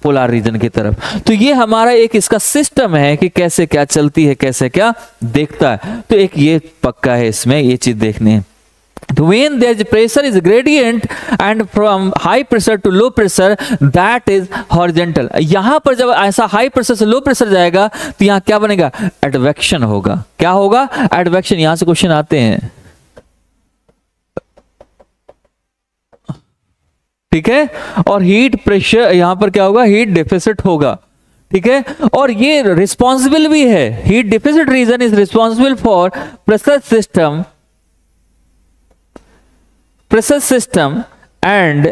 पोलर रीजन की तरफ। तो ये हमारा एक इसका सिस्टम है कि कैसे क्या चलती है, कैसे क्या देखता है। तो एक ये पक्का है, इसमें ये चीज देखनी है। When there is pressure is gradient and from high pressure to low pressure, that is horizontal। यहां पर जब ऐसा हाई प्रेशर से लो प्रेशर जाएगा तो यहां क्या बनेगा? एडवेक्शन होगा। क्या होगा? एडवेक्शन। यहां से क्वेश्चन आते हैं, ठीक है। और हीट प्रेशर यहां पर क्या होगा? हीट डेफिसिट होगा, ठीक है। और ये रिस्पॉन्सिबल भी है, heat deficit region is responsible for pressure system and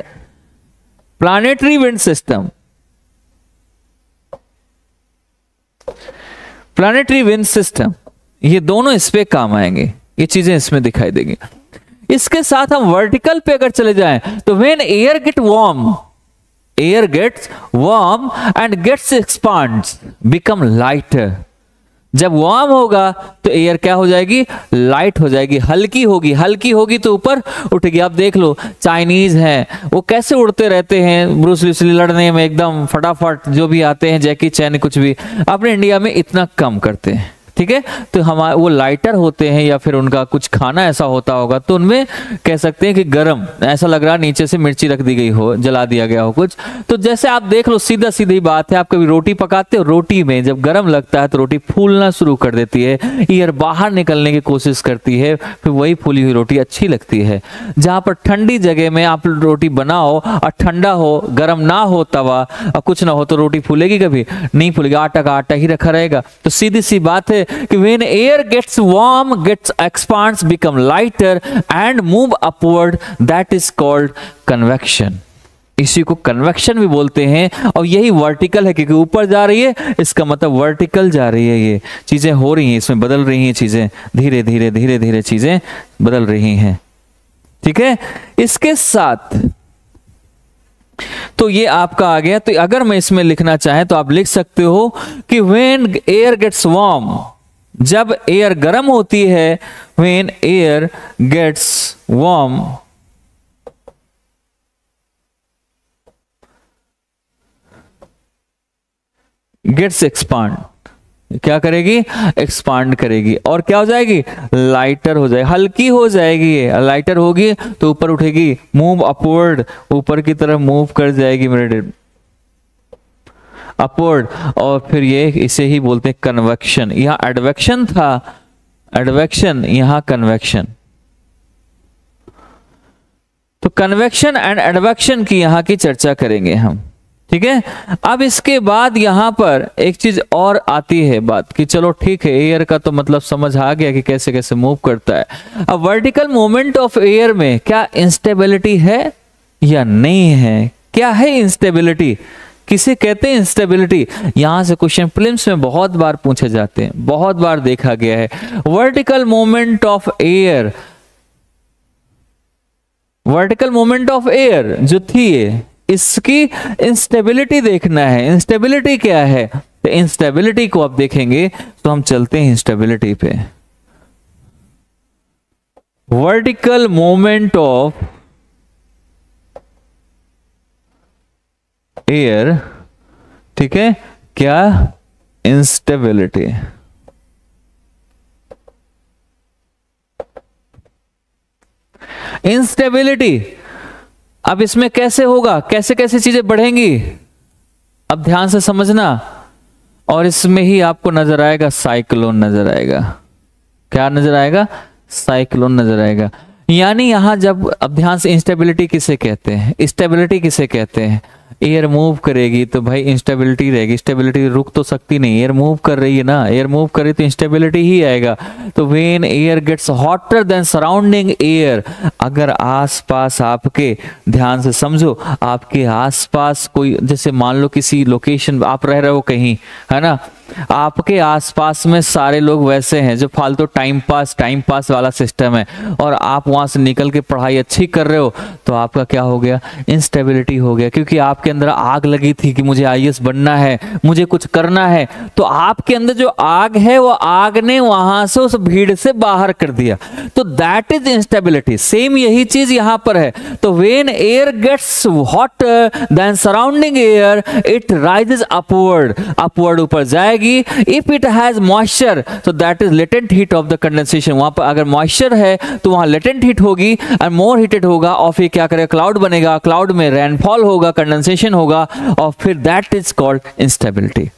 planetary wind system. Planetary wind system, ये दोनों इस पे काम आएंगे, ये चीजें इसमें दिखाई देंगी। इसके साथ हम वर्टिकल पे अगर चले जाएं तो when air gets warm and gets expands become lighter, जब वार्म होगा तो एयर क्या हो जाएगी, लाइट हो जाएगी, हल्की होगी, हल्की होगी तो ऊपर उठेगी। आप देख लो चाइनीज हैं वो कैसे उड़ते रहते हैं, ब्रूस ली लड़ने में एकदम फटाफट, जो भी आते हैं जैकी चैन कुछ भी, अपने इंडिया में इतना कम करते हैं। ठीक है, तो हमारे वो लाइटर होते हैं या फिर उनका कुछ खाना ऐसा होता होगा तो उनमें कह सकते हैं कि गरम, ऐसा लग रहा नीचे से मिर्ची रख दी गई हो, जला दिया गया हो कुछ। तो जैसे आप देख लो, सीधा सीधी बात है, आप कभी रोटी पकाते हो, रोटी में जब गरम लगता है तो रोटी फूलना शुरू कर देती है, एयर बाहर निकलने की कोशिश करती है, फिर वही फूली हुई रोटी अच्छी लगती है। जहां पर ठंडी जगह में आप रोटी बनाओ और ठंडा हो, गर्म ना हो तवा और कुछ ना हो तो रोटी फूलेगी, कभी नहीं फूलेगी, आटा का आटा ही रखा रहेगा। तो सीधी सी बात है कि when air gets warm, gets expands, become lighter and move upward, that is called convection। इसी को कन्वेक्शन भी बोलते हैं। और यही वर्टिकल है, क्योंकि ऊपर जा रही है, इसका मतलब वर्टिकल जा रही है, ये चीजें हो रही हैं, इसमें बदल रही हैं चीजें, धीरे धीरे धीरे धीरे चीजें बदल रही हैं। ठीक है, इसके साथ तो ये आपका आ गया। तो अगर मैं इसमें लिखना चाहे तो आप लिख सकते हो कि when air gets warm, जब एयर गर्म होती है, when air gets warm, gets expand, क्या करेगी, एक्सपांड करेगी और क्या हो जाएगी, लाइटर हो जाएगी, हल्की हो जाएगी। लाइटर होगी तो ऊपर उठेगी, मूव अपवर्ड, ऊपर की तरफ मूव कर जाएगी मेरे अपवर्ड। और फिर ये इसे ही बोलते हैं कन्वेक्शन। यहां एडवेक्शन था, एडवेक्शन, यहां कन्वेक्शन। तो कन्वेक्शन एंड एडवेक्शन की यहां की चर्चा करेंगे हम। ठीक है, अब इसके बाद यहां पर एक चीज और आती है बात कि चलो ठीक है, एयर का तो मतलब समझ आ गया कि कैसे कैसे मूव करता है। अब वर्टिकल मूवमेंट ऑफ एयर में क्या इंस्टेबिलिटी है या नहीं है? क्या है इंस्टेबिलिटी, किसे कहते हैं इंस्टेबिलिटी? यहां से क्वेश्चन प्रीलिम्स में बहुत बार पूछे जाते हैं, बहुत बार देखा गया है। Vertical movement of air, vertical movement of air जो थी इसकी इंस्टेबिलिटी देखना है। इंस्टेबिलिटी क्या है? तो इंस्टेबिलिटी को आप देखेंगे तो हम चलते हैं इंस्टेबिलिटी पे। वर्टिकल मूवमेंट ऑफ एयर, ठीक है, क्या? इंस्टेबिलिटी। इंस्टेबिलिटी अब इसमें कैसे होगा, कैसे कैसे चीजें बढ़ेंगी, अब ध्यान से समझना। और इसमें ही आपको नजर आएगा साइक्लोन नजर आएगा। क्या नजर आएगा? साइक्लोन नजर आएगा। यानी यहां जब, अब ध्यान से, इंस्टेबिलिटी किसे कहते हैं, स्टेबिलिटी किसे कहते हैं? एयर मूव करेगी तो भाई इंस्टेबिलिटी रहेगी, स्टेबिलिटी रुक तो सकती नहीं, एयर मूव कर रही है ना, एयर मूव कर रही तो इंस्टेबिलिटी ही आएगा। तो when air gets hotter than surrounding air, अगर आसपास आपके, ध्यान से समझो, आपके आसपास कोई, जैसे मान लो किसी लोकेशन आप रह रहे हो कहीं, है ना, आपके आसपास में सारे लोग वैसे हैं जो फालतू टाइम पास वाला सिस्टम है, और आप वहां से निकल के पढ़ाई अच्छी कर रहे हो, तो आपका क्या हो गया? इंस्टेबिलिटी हो गया। क्योंकि आपके अंदर आग लगी थी कि मुझे आईएएस बनना है, मुझे कुछ करना है, तो आपके अंदर जो आग है वो आग ने वहां से उस भीड़ से बाहर कर दिया, तो दैट इज इंस्टेबिलिटी। सेम यही चीज यहां पर है। तो when air gets hotter than surrounding air, it rises upward, upward ऊपर जाएगी। इफ इट हैज मॉइस्चर, तो that is latent heat of the condensation. वहां पर अगर मॉइस्चर है तो वहां लेटेंट हीट होगी और मोर हीटेड होगा, और फिर क्या करेगा? क्लाउड बनेगा, क्लाउड में रेनफॉल होगा, कंडेंसेशन होगा, और फिर दैट इज कॉल्ड इंस्टेबिलिटी।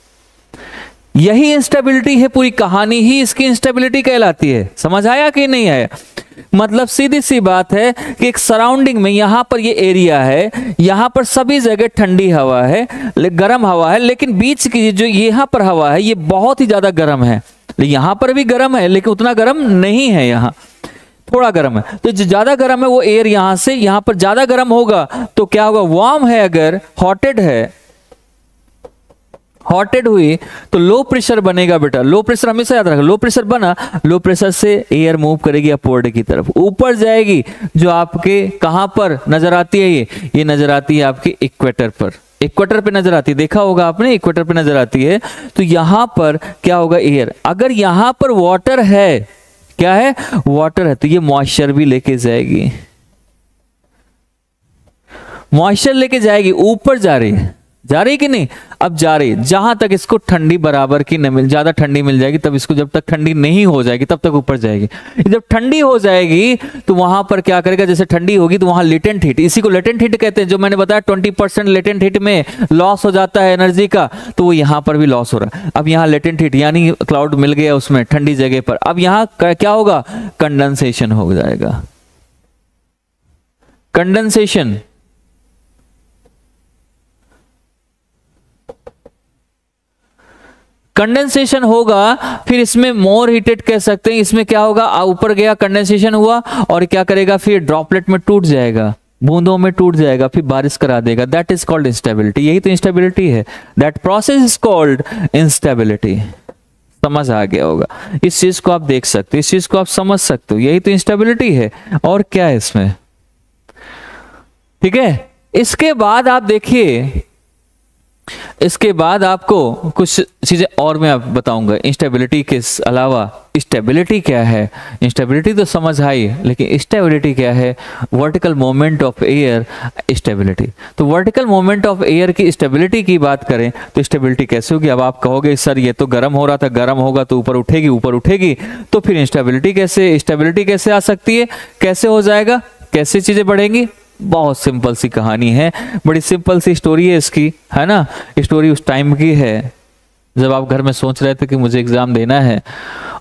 यही इंस्टेबिलिटी है, पूरी कहानी ही इसकी इंस्टेबिलिटी कहलाती है। समझ आया कि नहीं आया? मतलब सीधी सी बात है कि एक सराउंडिंग में, यहां पर ये एरिया है, यहां पर सभी जगह ठंडी हवा है, गर्म हवा है, लेकिन बीच की जो यहां पर हवा है ये बहुत ही ज्यादा गर्म है। यहां पर भी गर्म है लेकिन उतना गर्म नहीं है, यहां थोड़ा गर्म है। तो जो ज्यादा गर्म है वो एयर यहां से यहां पर ज्यादा गर्म होगा, तो क्या होगा? वार्म है, अगर हॉटेड है, हॉटेड हुई तो लो प्रेशर बनेगा बेटा। लो प्रेशर हमेशा याद रखना, लो प्रेशर बना, लो प्रेशर से एयर मूव करेगी अपवर्ड की तरफ, ऊपर जाएगी, जो आपके कहां पर नजर आती है? ये नजर आती है आपके इक्वेटर पर। इक्वेटर पे नजर आती है, देखा होगा आपने, इक्वेटर पे नजर आती है। तो यहां पर क्या होगा, एयर। अगर यहां पर वाटर है, क्या है, वाटर है, तो ये मॉइस्चर भी लेके जाएगी, मॉइस्चर लेके जाएगी, ऊपर जा रही है, जा रही कि नहीं, अब जा रही, जहां तक इसको ठंडी बराबर की न मिल, ज्यादा ठंडी मिल जाएगी तब इसको, जब तक ठंडी नहीं हो जाएगी तब तक ऊपर जाएगी। जब ठंडी हो जाएगी तो वहां पर क्या करेगा, जैसे ठंडी होगी तो वहां लेटेंट हीट, इसी को लेटेंट हीट कहते हैं, जो मैंने बताया 20% लेटेंट हीट में लॉस हो जाता है एनर्जी का, तो वो यहां पर भी लॉस हो रहा है। अब यहाँ लेटेंट हीट यानी क्लाउड मिल गया उसमें ठंडी जगह पर, अब यहाँ क्या होगा, कंडेंसेशन हो जाएगा, कंडेंसेशन। कंडेंसेशन होगा, फिर इसमें मोर हीटेड कह सकते हैं, इसमें क्या होगा, ऊपर गया, कंडेंसेशन हुआ, और क्या करेगा, फिर ड्रॉपलेट में टूट जाएगा, बूंदों में टूट जाएगा, फिर बारिश करा देगा। दैट इज कॉल्ड इंस्टेबिलिटी, यही तो इंस्टेबिलिटी है। That process is called instability. समझ आ गया होगा, इस चीज को आप देख सकते हो, इस चीज को आप समझ सकते हो, यही तो इंस्टेबिलिटी है, और क्या है इसमें, ठीक है। इसके बाद आप देखिए, इसके बाद आपको कुछ चीजें और मैं आप बताऊंगा इंस्टेबिलिटी के अलावा। स्टेबिलिटी क्या है, इंस्टेबिलिटी तो समझ आई, लेकिन स्टेबिलिटी क्या है, vertical movement of air stability. तो वर्टिकल मूवमेंट ऑफ एयर की स्टेबिलिटी की बात करें तो स्टेबिलिटी कैसे होगी। अब आप कहोगे सर ये तो गर्म हो रहा था, गर्म होगा तो ऊपर उठेगी, ऊपर उठेगी, तो फिर इंस्टेबिलिटी कैसे, स्टेबिलिटी कैसे आ सकती है, कैसे हो जाएगा, कैसे चीजें बढ़ेंगी। बहुत सिंपल सी कहानी है, बड़ी सिंपल सी स्टोरी है इसकी, है ना। स्टोरी उस टाइम की है जब आप घर में सोच रहे थे कि मुझे एग्जाम देना है,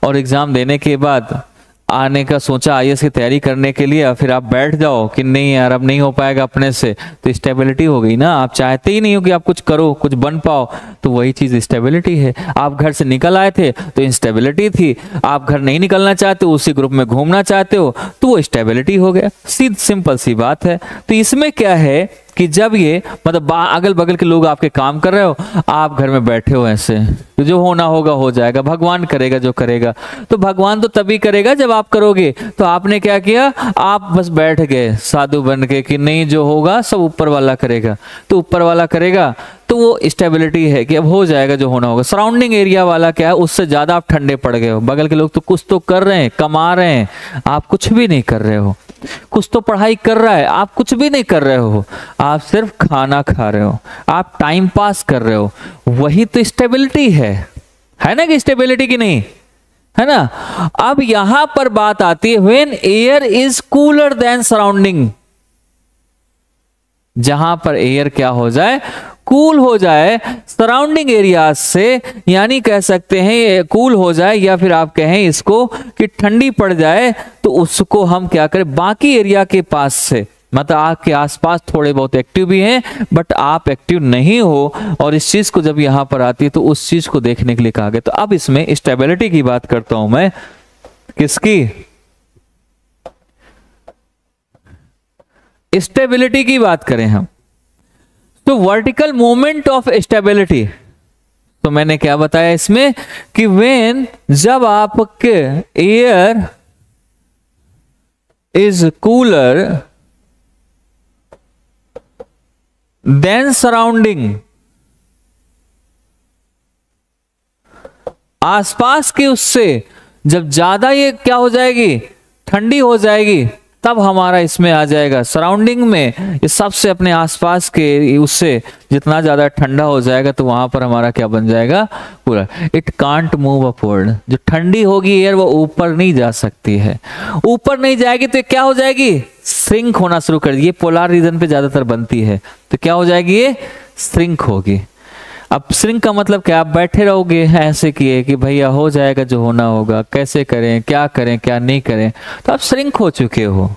और एग्जाम देने के बाद आने का सोचा आईएएस की तैयारी करने के लिए, फिर आप बैठ जाओ कि नहीं यार अब नहीं हो पाएगा अपने से, तो स्टेबिलिटी हो गई ना। आप चाहते ही नहीं हो कि आप कुछ करो, कुछ बन पाओ, तो वही चीज स्टेबिलिटी है। आप घर से निकल आए थे तो इंस्टेबिलिटी थी, आप घर नहीं निकलना चाहते, उसी ग्रुप में घूमना चाहते हो, तो वो स्टेबिलिटी हो गया। सिंपल सी बात है। तो इसमें क्या है कि जब ये मतलब अगल बगल के लोग आपके काम कर रहे हो, आप घर में बैठे हो ऐसे, तो जो होना होगा हो जाएगा, भगवान करेगा जो करेगा। तो भगवान तो तभी करेगा जब आप करोगे। तो आपने क्या किया, आप बस बैठ गए साधु बन के कि नहीं जो होगा सब ऊपर वाला करेगा, तो ऊपर वाला करेगा, तो वो स्टेबिलिटी है कि अब हो जाएगा जो होना होगा। सराउंडिंग एरिया वाला क्या है, उससे ज्यादा आप ठंडे पड़ गए हो। बगल के लोग तो कुछ तो कर रहे हैं, कमा रहे हैं, आप कुछ भी नहीं कर रहे हो। कुछ तो पढ़ाई कर रहा है, आप कुछ भी नहीं कर रहे हो, आप सिर्फ खाना खा रहे हो, आप टाइम पास कर रहे हो। वही तो स्टेबिलिटी है ना, कि स्टेबिलिटी की नहीं है ना। अब यहां पर बात आती है when air is cooler than surrounding, जहां पर एयर क्या हो जाए, कूल हो जाए सराउंडिंग एरिया से, यानी कह सकते हैं कूल हो जाए, या फिर आप कहें इसको कि ठंडी पड़ जाए, तो उसको हम क्या करें, बाकी एरिया के पास से, मतलब आपके आसपास थोड़े बहुत एक्टिव भी हैं बट आप एक्टिव नहीं हो, और इस चीज को जब यहां पर आती है तो उस चीज को देखने के लिए कहा गया। तो अब इसमें स्टेबिलिटी की बात करता हूं मैं, किसकी, स्टेबिलिटी की बात करें हम, तो वर्टिकल मूवमेंट ऑफ स्टेबिलिटी। तो मैंने क्या बताया इसमें कि व्हेन, जब आपके air is cooler than surrounding, आसपास के उससे जब ज्यादा ये क्या हो जाएगी, ठंडी हो जाएगी, तब हमारा इसमें आ जाएगा सराउंडिंग में, ये सबसे अपने आसपास के उससे जितना ज्यादा ठंडा हो जाएगा तो वहां पर हमारा क्या बन जाएगा, पूरा। इट कांट मूव अपवर्ड, जो ठंडी होगी एयर वो ऊपर नहीं जा सकती है, ऊपर नहीं जाएगी तो क्या हो जाएगी, श्रिंक होना शुरू कर दी। ये पोलर रीजन पे ज्यादातर बनती है, तो क्या हो जाएगी, ये श्रिंक होगी। अब श्रिंक का मतलब क्या, आप बैठे रहोगे ऐसे किए कि भैया हो जाएगा जो होना होगा, कैसे करें क्या नहीं करें, तो आप श्रिंक हो चुके हो।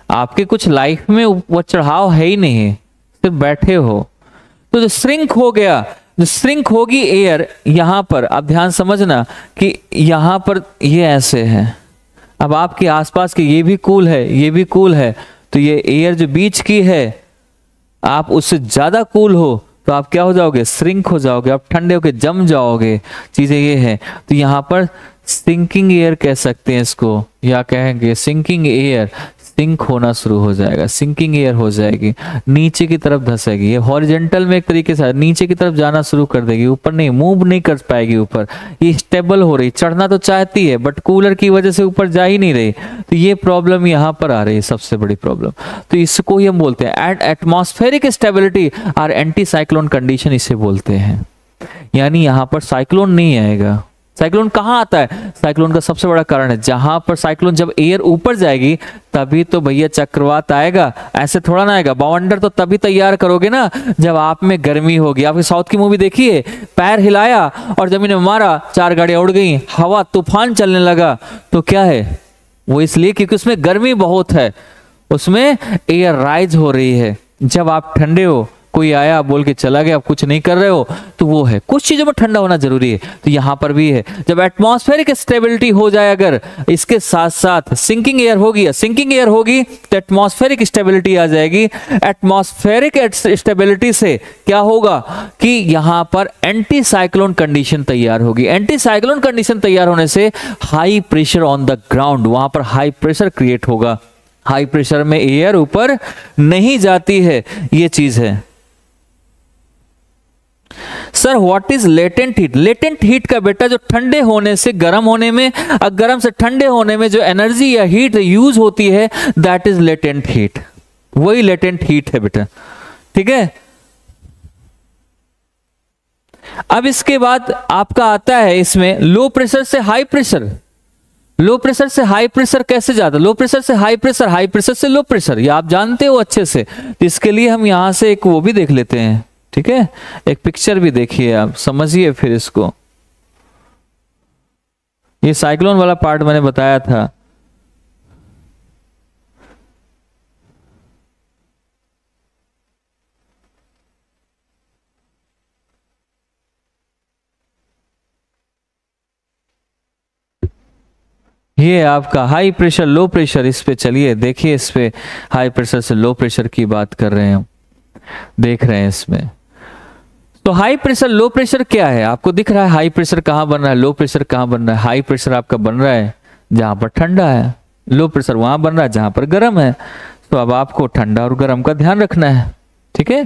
आपके कुछ लाइफ में वो चढ़ाव है ही नहीं, सिर्फ बैठे हो। तो जो श्रिंक हो गया, जो श्रिंक होगी एयर, यहां पर अब ध्यान समझना कि यहां पर ये ऐसे है, अब आपके आसपास के ये भी कूल है, ये भी कूल है, तो ये एयर जो बीच की है, आप उससे ज्यादा कूल हो तो आप क्या हो जाओगे, श्रिंक हो जाओगे, आप ठंडे होके जम जाओगे। चीजें ये है, तो यहां पर सिंकिंग एयर कह सकते हैं इसको, या कहेंगे सिंकिंग एयर। सिंक होना शुरू हो जाएगा, सिंकिंग एयर हो जाएगी, नीचे की तरफ धसेगी, ये हॉरिजेंटल में एक तरीके से नीचे की तरफ जाना शुरू कर देगी, ऊपर नहीं, मूव नहीं कर पाएगी ऊपर। ये स्टेबल हो रही, चढ़ना तो चाहती है बट कूलर की वजह से ऊपर जा ही नहीं रही, तो ये प्रॉब्लम यहाँ पर आ रही है, सबसे बड़ी प्रॉब्लम। तो इसको ही हम बोलते हैं एटमॉस्फेरिक स्टेबिलिटी और एंटी साइक्लोन कंडीशन इसे बोलते हैं। यानी यहाँ पर साइक्लोन नहीं आएगा। साइक्लोन कहाँ आता है? साइक्लोन का सबसे बड़ा कारण है जहां पर साइक्लोन, जब एयर ऊपर जाएगी तभी तो भैया चक्रवात आएगा, ऐसे थोड़ा ना आएगा। बाउंडर तो तभी तैयार करोगे ना जब आप में गर्मी होगी। आपने साउथ की मूवी देखी है, पैर हिलाया और जमीन में मारा, 4 गाड़ियां उड़ गई, हवा तूफान चलने लगा, तो क्या है वो? इसलिए क्योंकि उसमें गर्मी बहुत है, उसमें एयर राइज हो रही है। जब आप ठंडे हो, कोई आया बोल के चला गया, आप कुछ नहीं कर रहे हो, तो वो है, कुछ चीजों में ठंडा होना जरूरी है। तो यहां पर भी है, जब एटमॉस्फेरिक स्टेबिलिटी हो जाए, अगर इसके साथ साथ सिंकिंग एयर होगी, सिंकिंग एयर होगी तो एटमॉस्फेरिक स्टेबिलिटी आ जाएगी। एटमॉस्फेरिक स्टेबिलिटी से क्या होगा कि यहां पर एंटी साइक्लोन कंडीशन तैयार होगी। एंटी साइक्लोन कंडीशन तैयार होने से high pressure on the ground, वहां पर हाई प्रेशर क्रिएट होगा। हाई प्रेशर में एयर ऊपर नहीं जाती है, ये चीज है। Sir what is latent heat? Latent heat का बेटा जो ठंडे होने से गर्म होने में, गर्म से ठंडे होने में जो एनर्जी या हीट यूज होती है, दैट इज लेटेंट हीट। वही लेटेंट हीट है बेटा, ठीक है। अब इसके बाद आपका आता है इसमें लो प्रेशर से हाई प्रेशर। लो प्रेशर से हाई प्रेशर कैसे जाता है? लो प्रेशर से हाई प्रेशर, हाई प्रेशर से लो प्रेशर, ये आप जानते हो अच्छे से। तो इसके लिए हम यहां से एक वो भी देख लेते हैं, ठीक है, एक पिक्चर भी देखिए, आप समझिए फिर इसको। ये साइक्लोन वाला पार्ट मैंने बताया था। ये आपका हाई प्रेशर लो प्रेशर, इस पे चलिए देखिए, इस पे हाई प्रेशर से लो प्रेशर की बात कर रहे हैं हम, देख रहे हैं इसमें। तो हाई प्रेशर लो प्रेशर क्या है? आपको दिख रहा है हाई प्रेशर कहां बन रहा है, लो प्रेशर कहां बन रहा है? हाई प्रेशर आपका बन रहा है जहां पर ठंडा है, लो प्रेशर वहां बन रहा है जहां पर गर्म है। तो अब आपको ठंडा और गर्म का ध्यान रखना है, ठीक है।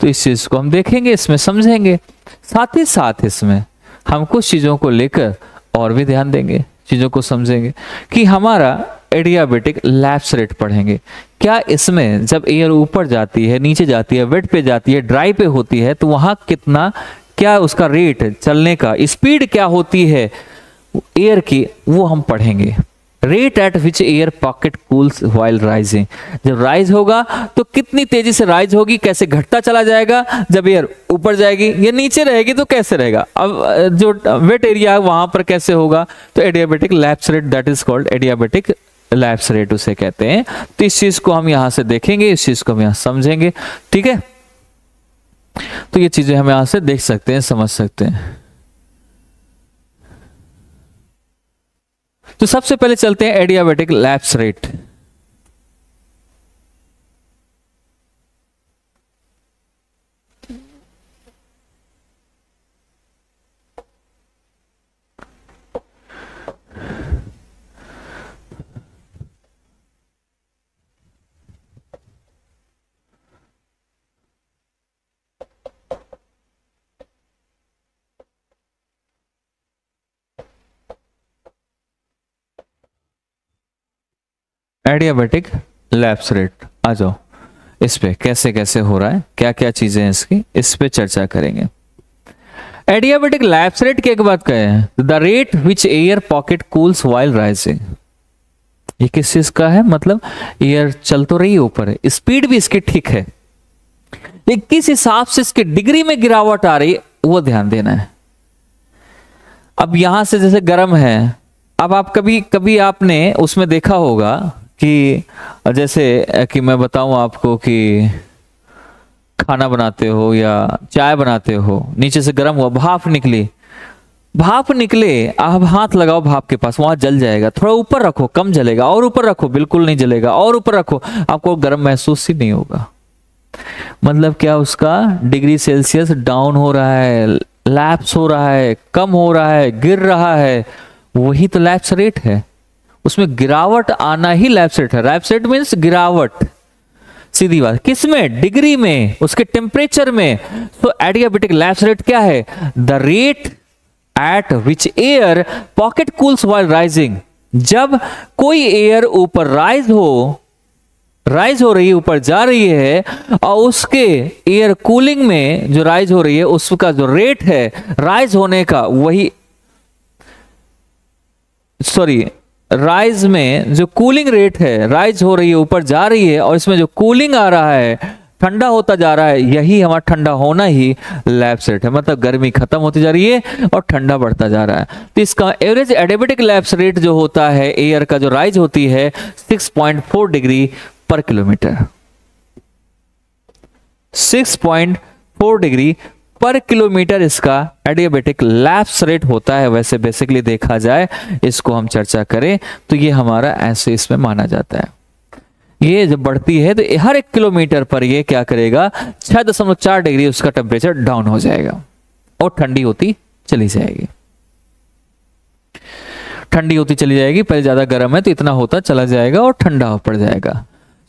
तो इस चीज को हम देखेंगे, इसमें समझेंगे, साथ ही साथ इसमें हम कुछ चीजों को लेकर और भी ध्यान देंगे, चीजों को समझेंगे कि हमारा एडियाबेटिक लैप्स रेट पढ़ेंगे। क्या इसमें जब एयर ऊपर जाती है, नीचे जाती है, वेट पे जाती है, ड्राई पे होती है, तो वहां कितना, क्या उसका रेट चलने का, स्पीड क्या होती है एयर की, वो हम पढ़ेंगे। Rate at which air pocket cools while rising, जब राइज होगा तो कितनी तेजी से राइज होगी, कैसे घटता चला जाएगा, जब एयर ऊपर जाएगी या नीचे रहेगी तो कैसे रहेगा, अब जो वेट एरिया वहां पर कैसे होगा। तो adiabatic lapse rate, that is called adiabatic lapse rate उसे कहते हैं। तो इस चीज को हम यहां से देखेंगे, इस चीज को हम यहां समझेंगे, ठीक है। तो ये चीजें हम यहां से देख सकते हैं, समझ सकते हैं। तो सबसे पहले चलते हैं adiabatic lapse rate. Adiabatic lapse rate, आ जाओ इस पे कैसे कैसे हो रहा है, क्या क्या चीजें हैं इसकी, इस पे चर्चा करेंगे। एडियाबेटिक लैप्स रेट की एक बात कहें, the rate which air pocket cools while rising. ये किस चीज का है? मतलब एयर चल तो रही है ऊपर है, स्पीड भी इसकी ठीक है, लेकिन किस हिसाब से इसकी डिग्री में गिरावट आ रही है वो ध्यान देना है। अब यहां से जैसे गर्म है, अब आप कभी कभी आपने उसमें देखा होगा कि जैसे कि मैं बताऊं आपको कि खाना बनाते हो या चाय बनाते हो, नीचे से गर्म हुआ, भाप निकली, भाप निकले, आप हाथ लगाओ भाप के पास, वहां जल जाएगा। थोड़ा ऊपर रखो, कम जलेगा, और ऊपर रखो, बिल्कुल नहीं जलेगा, और ऊपर रखो, आपको गर्म महसूस ही नहीं होगा। मतलब क्या, उसका डिग्री सेल्सियस डाउन हो रहा है, लैप्स हो रहा है, कम हो रहा है, गिर रहा है, वही तो लैप्स रेट है, उसमें गिरावट आना ही लैप्स रेट है। लैप्स रेट मीन्स गिरावट, सीधी बात। किसमें? डिग्री में, उसके टेम्परेचर में। तो एडियाबेटिक लैप्स रेट क्या है? The rate at which air pocket cools while rising. जब कोई एयर ऊपर राइज हो रही है, ऊपर जा रही है, और उसके एयर कूलिंग में जो राइज हो रही है उसका जो रेट है राइज होने का, वही राइज में जो कूलिंग रेट है, राइज हो रही है, ऊपर जा रही है, और इसमें जो कूलिंग आ रहा है, ठंडा होता जा रहा है, यही हमारा ठंडा होना ही लैप्स रेट है। मतलब गर्मी खत्म होती जा रही है और ठंडा बढ़ता जा रहा है। तो इसका एवरेज एडियाबेटिक लैप्स रेट जो होता है एयर का, जो राइज होती है 6.4 डिग्री पर किलोमीटर। 6.4 डिग्री पर किलोमीटर इसका एडियाबेटिक लैप्स रेट होता है। वैसे बेसिकली देखा जाए, इसको हम चर्चा करें तो ये हमारा ऐसे इसमें माना जाता है। ये जब बढ़ती है तो हर 1 किलोमीटर पर ये क्या करेगा, 6.4 डिग्री उसका टेम्परेचर डाउन हो जाएगा और ठंडी होती चली जाएगी। ठंडी होती चली जाएगी, पहले ज्यादा गर्म है तो इतना होता चला जाएगा और ठंडा पड़ जाएगा।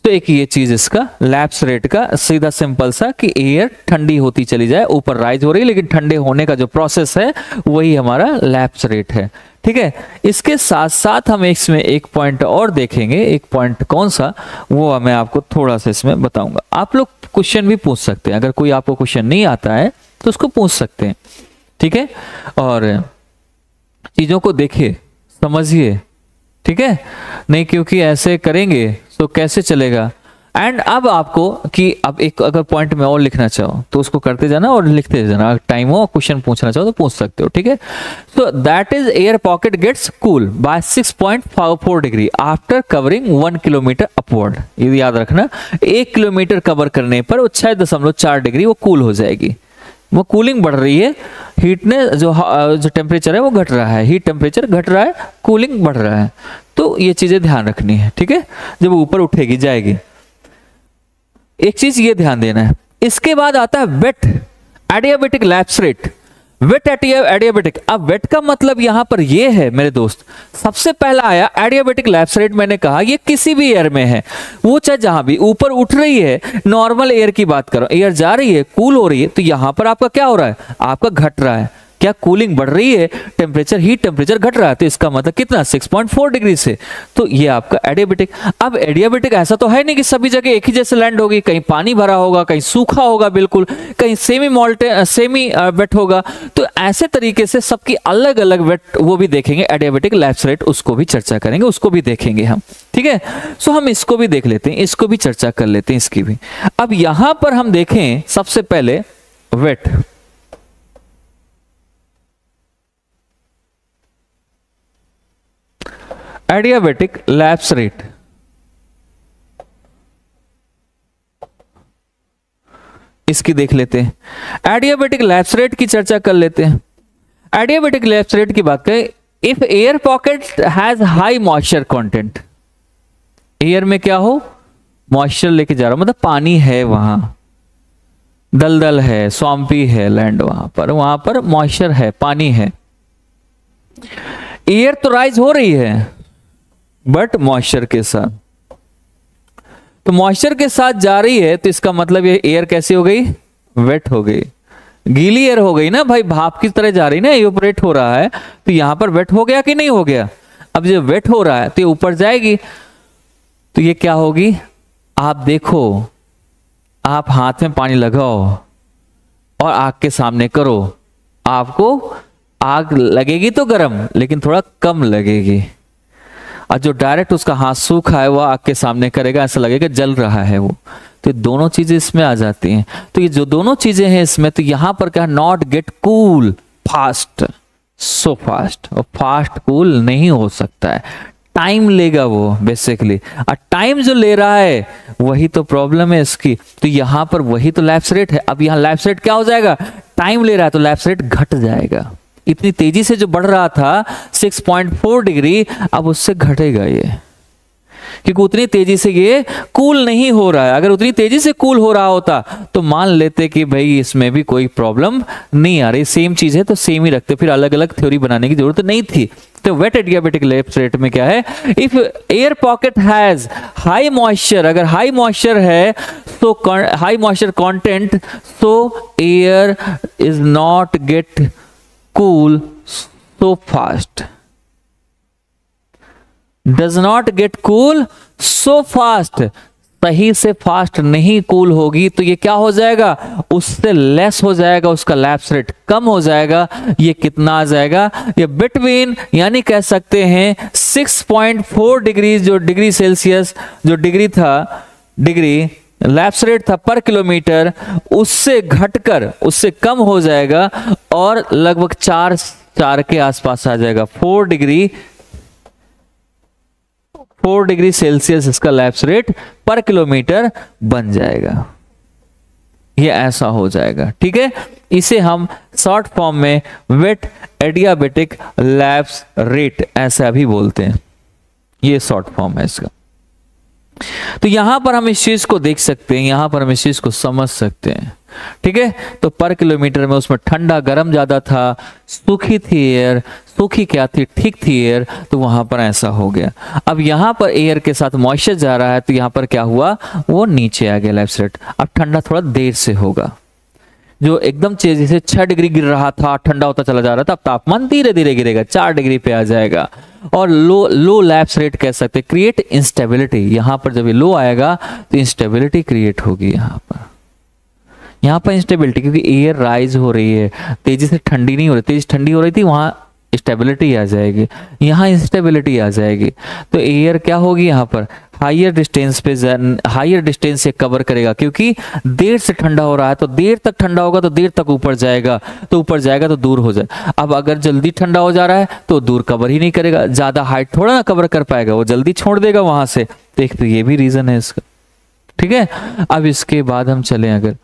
तो एक ये चीज इसका लैप्स रेट का सीधा सिंपल सा कि एयर ठंडी होती चली जाए, ऊपर राइज हो रही है लेकिन ठंडे होने का जो प्रोसेस है वही हमारा लैप्स रेट है। ठीक है, इसके साथ साथ हम इसमें एक पॉइंट और देखेंगे। एक पॉइंट कौन सा, वो मैं आपको थोड़ा सा इसमें बताऊंगा। आप लोग क्वेश्चन भी पूछ सकते हैं, अगर कोई आपको क्वेश्चन नहीं आता है तो उसको पूछ सकते हैं। ठीक है, और चीजों को देखिए, समझिए। ठीक है, नहीं क्योंकि ऐसे करेंगे तो कैसे चलेगा। एंड अब आपको कि अब एक अगर पॉइंट में और लिखना चाहो तो उसको करते जाना और लिखते जाना, टाइम हो क्वेश्चन पूछना चाहो तो पूछ सकते हो। ठीक है, so that is air pocket gets cool by 6.4 degree after covering 1 kilometre upward. ये याद रखना, 1 किलोमीटर कवर करने पर 6.4 डिग्री वो कूल हो जाएगी। वो कूलिंग बढ़ रही है, हीट ने जो टेम्परेचर है वो घट रहा है, हीट टेम्परेचर घट रहा है, कूलिंग बढ़ रहा है। तो ये चीजें ध्यान रखनी है। ठीक है, जब ऊपर उठेगी जाएगी, एक चीज ये ध्यान देना है। इसके बाद आता है wet adiabatic lapse rate. Wet adiabatic, अब वेट का मतलब यहां पर ये है मेरे दोस्त, सबसे पहला आया एडियाबेटिक लैप्स रेट। मैंने कहा ये किसी भी एयर में है, वो चाहे जहां भी ऊपर उठ रही है, नॉर्मल एयर की बात करो, एयर जा रही है, कूल हो रही है, तो यहां पर आपका क्या हो रहा है, आपका घट रहा है। क्या कूलिंग बढ़ रही है, टेम्परेचर हीट टेम्परेचर घट रहा है, तो इसका मतलब कितना 6.4 डिग्री से। तो ये आपका एडियाबेटिक। अब एडियाबेटिक ऐसा तो है नहीं कि सभी जगह एक ही जैसे लैंड होगी, कहीं पानी भरा होगा, कहीं सूखा होगा बिल्कुल, कहीं सेमी वेट होगा। तो ऐसे तरीके से सबकी अलग अलग वेट वो भी देखेंगे, एडियाबेटिक लैप्स रेट, उसको भी चर्चा करेंगे, उसको भी देखेंगे हम। ठीक है, सो हम इसको भी देख लेते हैं, इसको भी चर्चा कर लेते हैं, इसकी भी। अब यहां पर हम देखें सबसे पहले वेट। एडियाबेटिक लैप्स रेट, इसकी देख लेते हैं। एडियाबेटिक लैप्स रेट की चर्चा कर लेते हैं। एडियाबेटिक लैप्स रेट की बात करें, if air pocket has high moisture content, air में क्या हो, मॉइस्चर लेके जा रहा हूं, मतलब पानी है, वहां दलदल है, स्वाम्पी है लैंड, वहां पर मॉइस्चर है, पानी है। एयर तो राइज हो रही है बट मॉइस्चर के साथ, तो मॉइस्चर के साथ जा रही है, तो इसका मतलब ये एयर कैसी हो गई, वेट हो गई, गीली एयर हो गई ना भाई, भाप की तरह जा रही ना, इवेपोरेट हो रहा है। तो यहां पर वेट हो गया कि नहीं हो गया। अब जब वेट हो रहा है तो ये ऊपर जाएगी, तो ये क्या होगी, आप देखो, आप हाथ में पानी लगाओ और आग के सामने करो, आपको आग लगेगी तो गर्म, लेकिन थोड़ा कम लगेगी। और जो डायरेक्ट उसका हाथ सूखा है वो आग के सामने करेगा, ऐसा लगेगा जल रहा है वो। तो ये दोनों चीजें इसमें आ जाती हैं। तो ये जो दोनों चीजें हैं इसमें, तो यहां पर क्या, not gate cool fast, so fast, और फास्ट कूल नहीं हो सकता है, टाइम लेगा वो बेसिकली। और टाइम जो ले रहा है वही तो प्रॉब्लम है इसकी। तो यहां पर वही तो लैप्स रेट है। अब यहां लैप्स रेट क्या हो जाएगा, टाइम ले रहा है तो लैप्स रेट घट जाएगा। इतनी तेजी से जो बढ़ रहा था 6.4 डिग्री, अब उससे घटेगा ये, क्योंकि उतनी तेजी से ये कूल नहीं हो रहा है। अगर उतनी तेजी से कूल हो रहा होता तो मान लेते कि भाई इसमें भी कोई प्रॉब्लम नहीं आ रही, सेम चीज है तो सेम ही रखते, फिर अलग अलग थ्योरी बनाने की जरूरत नहीं थी। तो वेट एडियाबेटिक लैप्स रेट में क्या है, if air pocket has high moisture, अगर हाई मॉइस्चर है तो high moisture content, so air is not get cool so fast, does not get cool so fast, सही से फास्ट नहीं कूल होगी तो ये क्या हो जाएगा, उससे लेस हो जाएगा, उसका लैप्स रेट कम हो जाएगा। ये कितना आ जाएगा, ये बिटवीन, यानी कह सकते हैं 6.4 डिग्री, जो डिग्री सेल्सियस जो डिग्री था, डिग्री लैप्स रेट था पर किलोमीटर, उससे घटकर उससे कम हो जाएगा और लगभग 4 के आसपास आ जाएगा। 4 डिग्री सेल्सियस इसका लैप्स रेट पर किलोमीटर बन जाएगा। ये ऐसा हो जाएगा, ठीक है। इसे हम शॉर्ट फॉर्म में वेट एडियाबेटिक लैप्स रेट ऐसा भी बोलते हैं। ये शॉर्ट फॉर्म है इसका। तो यहां पर हम इस चीज को देख सकते हैं, यहां पर हम इस चीज को समझ सकते हैं, ठीक है। तो पर किलोमीटर में उसमें ठंडा गर्म ज्यादा था, सूखी थी एयर, सूखी क्या थी, ठीक थी एयर, तो वहां पर ऐसा हो गया। अब यहां पर एयर के साथ मॉइस्चर जा रहा है तो यहां पर क्या हुआ, वो नीचे आ गया लैप्स रेट। अब ठंडा थोड़ा देर से होगा, जो एकदम तेजी से 6 डिग्री गिर रहा था, ठंडा होता चला जा रहा था, अब तापमान धीरे धीरे गिरेगा, 4 डिग्री पे आ जाएगा। और लो लैप्स रेट कह सकते हैं, क्रिएट इंस्टेबिलिटी। यहां पर जब ये लो आएगा तो इंस्टेबिलिटी क्रिएट होगी यहां पर इंस्टेबिलिटी, क्योंकि एयर राइज हो रही है, तेजी से ठंडी नहीं हो रही, तेजी ठंडी हो रही थी, वहां स्टेबिलिटी आ जाएगी, यहाँ इंस्टेबिलिटी आ जाएगी। तो एयर क्या होगी, यहाँ पर हायर डिस्टेंस से कवर करेगा, क्योंकि देर से ठंडा हो रहा है तो देर तक ठंडा होगा तो देर तक ऊपर जाएगा, तो ऊपर जाएगा तो दूर हो जाए। अब अगर जल्दी ठंडा हो जा रहा है तो दूर कवर ही नहीं करेगा, ज्यादा हाइट थोड़ा ना कवर कर पाएगा, वो जल्दी छोड़ देगा वहां से। देख, तो ये भी रीजन है इसका, ठीक है। अब इसके बाद हम चलें, अगर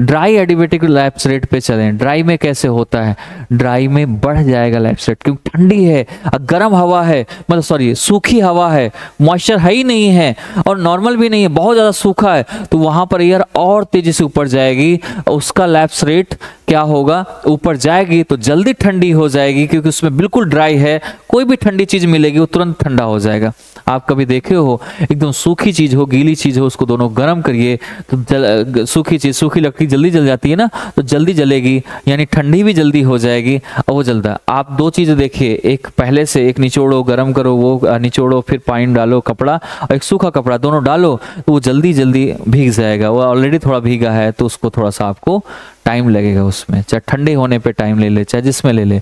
ड्राई एडियाबेटिक लैप्स रेट पे चलें, ड्राई में कैसे होता है, ड्राई में बढ़ जाएगा लैप्स रेट, क्योंकि ठंडी है, गर्म हवा है, मतलब सॉरी सूखी हवा है, मॉइस्चर है ही नहीं है और नॉर्मल भी नहीं है, बहुत ज्यादा सूखा है, तो वहां पर एयर और तेजी से ऊपर जाएगी, उसका लैप्स रेट क्या होगा, ऊपर जाएगी तो जल्दी ठंडी हो जाएगी, क्योंकि उसमें बिल्कुल ड्राई है, कोई भी ठंडी चीज मिलेगी वो तुरंत ठंडा हो जाएगा। आप कभी देखे हो, एकदम सूखी चीज हो, गीली चीज हो, उसको दोनों गर्म करिए तो सूखी चीज, सूखी लकड़ी जल्दी जल जाती है ना, तो जल्दी जलेगी, यानी ठंडी भी जल्दी हो जाएगी और वो जलता। आप दो चीजें देखिए, एक पहले से एक निचोड़ो, गर्म करो, वो निचोड़ो, फिर पानी डालो, कपड़ा और एक सूखा कपड़ा, दोनों डालो तो वो जल्दी जल्दी भीग जाएगा। वो ऑलरेडी थोड़ा भीगा है तो उसको थोड़ा सा आपको टाइम लगेगा उसमें, चाहे ठंडे होने पे टाइम ले ले, चाहे जिसमें ले ले।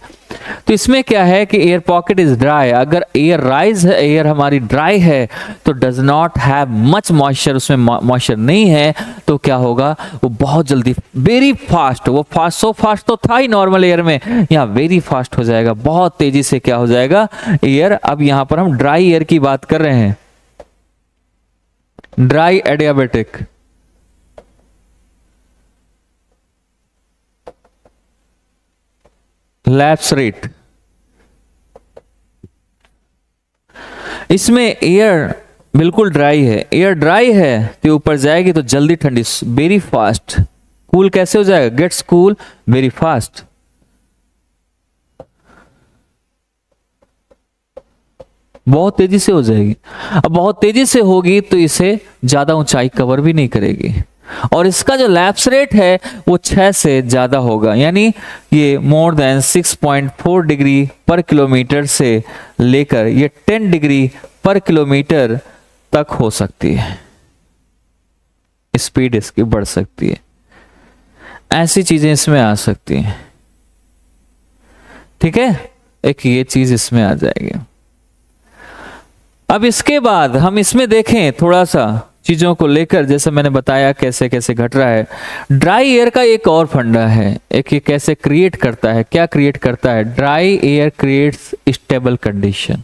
तो इसमें क्या है कि एयर पॉकेट इज ड्राई, अगर एयर राइज है, एयर हमारी ड्राई है तो does not have much moisture, उसमें मॉइस्चर नहीं है, तो क्या होगा, वो बहुत जल्दी वेरी फास्ट, वो फास्ट, सो फास्ट तो था ही नॉर्मल एयर में, यहाँ वेरी फास्ट हो जाएगा, बहुत तेजी से क्या हो जाएगा एयर। अब यहां पर हम ड्राई एयर की बात कर रहे हैं, ड्राई एडियाबेटिक लैप्स रेट, इसमें एयर बिल्कुल ड्राई है, एयर ड्राई है तो ऊपर जाएगी तो जल्दी ठंडी, वेरी फास्ट, कूल कैसे हो जाएगा, गेट्स कूल वेरी फास्ट। बहुत तेजी से हो जाएगी। अब बहुत तेजी से होगी तो इसे ज्यादा ऊंचाई कवर भी नहीं करेगी, और इसका जो लैप्स रेट है वो 6 से ज्यादा होगा, यानी ये मोर देन 6.4 डिग्री पर किलोमीटर से लेकर ये 10 डिग्री पर किलोमीटर तक हो सकती है, स्पीड इसकी बढ़ सकती है, ऐसी चीजें इसमें आ सकती हैं, ठीक है। एक ये चीज इसमें आ जाएगी। अब इसके बाद हम इसमें देखें थोड़ा सा चीजों को लेकर, जैसे मैंने बताया कैसे कैसे घट रहा है। ड्राई एयर का एक और फंडा है, एक ये कैसे क्रिएट करता है, क्या क्रिएट करता है, dry air creates stable condition,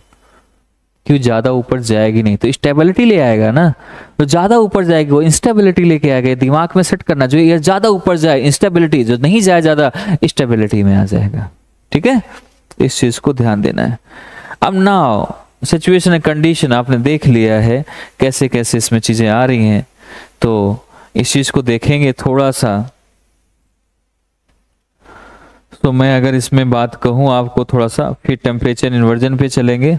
क्यों ज्यादा ऊपर जाएगी नहीं तो स्टेबिलिटी ले आएगा ना, तो ज्यादा ऊपर जाएगी वो इंस्टेबिलिटी लेके आएगा। दिमाग में सेट करना, जो एयर ज्यादा ऊपर जाए इंस्टेबिलिटी, जो नहीं जाए ज्यादा स्टेबिलिटी में आ जाएगा, ठीक है। इस चीज को ध्यान देना है। अब नाउ सिचुएशन है, कंडीशन आपने देख लिया है कैसे कैसे इसमें चीजें आ रही हैं, तो इस चीज को देखेंगे थोड़ा सा। तो मैं अगर इसमें बात कहूं आपको थोड़ा सा, फिर टेम्परेचर इन्वर्जन पे चलेंगे।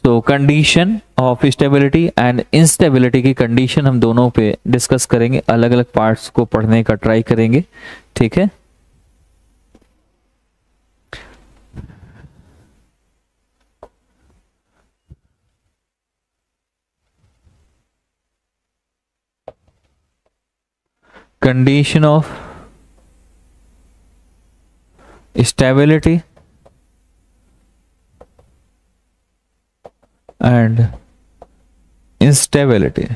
तो condition of stability and instability की कंडीशन हम दोनों पे डिस्कस करेंगे, अलग अलग पार्ट्स को पढ़ने का ट्राई करेंगे, ठीक है। Condition of stability and instability,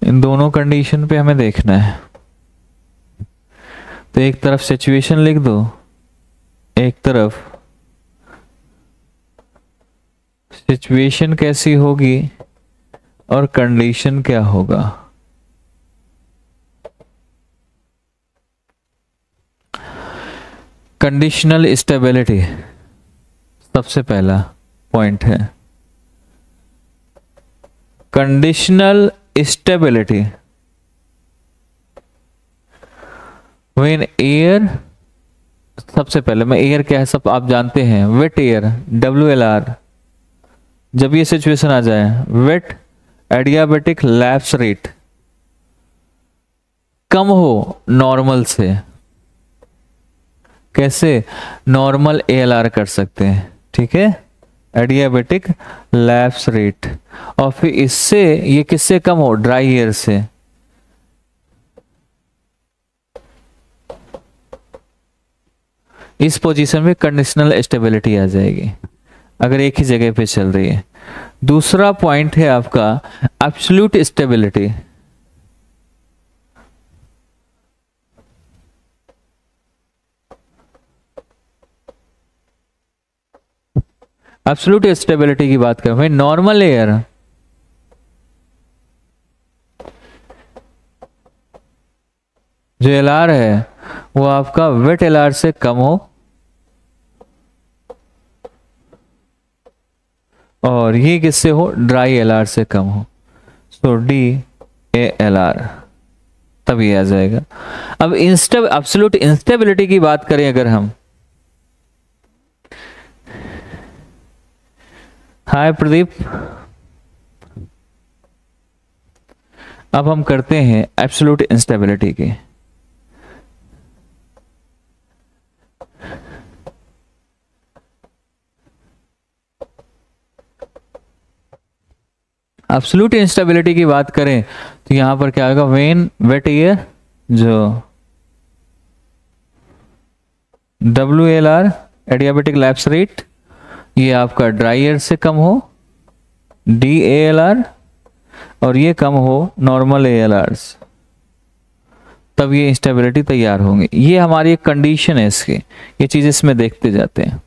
इन दोनों कंडीशन पे हमें देखना है। तो एक तरफ सिचुएशन लिख दो, एक तरफ सिचुएशन कैसी होगी और कंडीशन क्या होगा। कंडीशनल स्टेबिलिटी सबसे पहला पॉइंट है। कंडीशनल स्टेबिलिटी व्हेन एयर, सबसे पहले मैं एयर क्या है सब आप जानते हैं, वेट एयर WLR। जब ये सिचुएशन आ जाए, वेट एडियाबेटिक लैप्स रेट कम हो नॉर्मल से, कैसे नॉर्मल ALR कर सकते हैं, ठीक है, एडियाबेटिक लैप्स रेट। और फिर इससे ये किससे कम हो, ड्राई एयर से। इस पोजीशन में कंडीशनल स्टेबिलिटी आ जाएगी अगर एक ही जगह पे चल रही है। दूसरा पॉइंट है आपका एब्सोल्यूट स्टेबिलिटी। एब्सोल्यूट स्टेबिलिटी की बात करें, नॉर्मल एयर जो LR है वो आपका वेट LR से कम हो और ये किससे हो, ड्राई LR से कम हो। सो DALR तब ये आ जाएगा। अब एब्सोल्यूट इंस्टेबिलिटी की बात करें अगर हम, हाय प्रदीप, अब हम करते हैं एब्सोल्यूट इंस्टेबिलिटी की। एब्सोल्यूट इंस्टेबिलिटी की बात करें तो यहां पर क्या होगा, व्हेन वेट एयर जो WLR एडियाबेटिक लैप्स रेट ये आपका ड्राई एयर से कम हो, DALR, और ये कम हो नॉर्मल ALRs, तब ये इंस्टेबिलिटी तैयार होंगे। ये हमारी एक कंडीशन है इसकी, ये चीज़ इसमें देखते जाते हैं।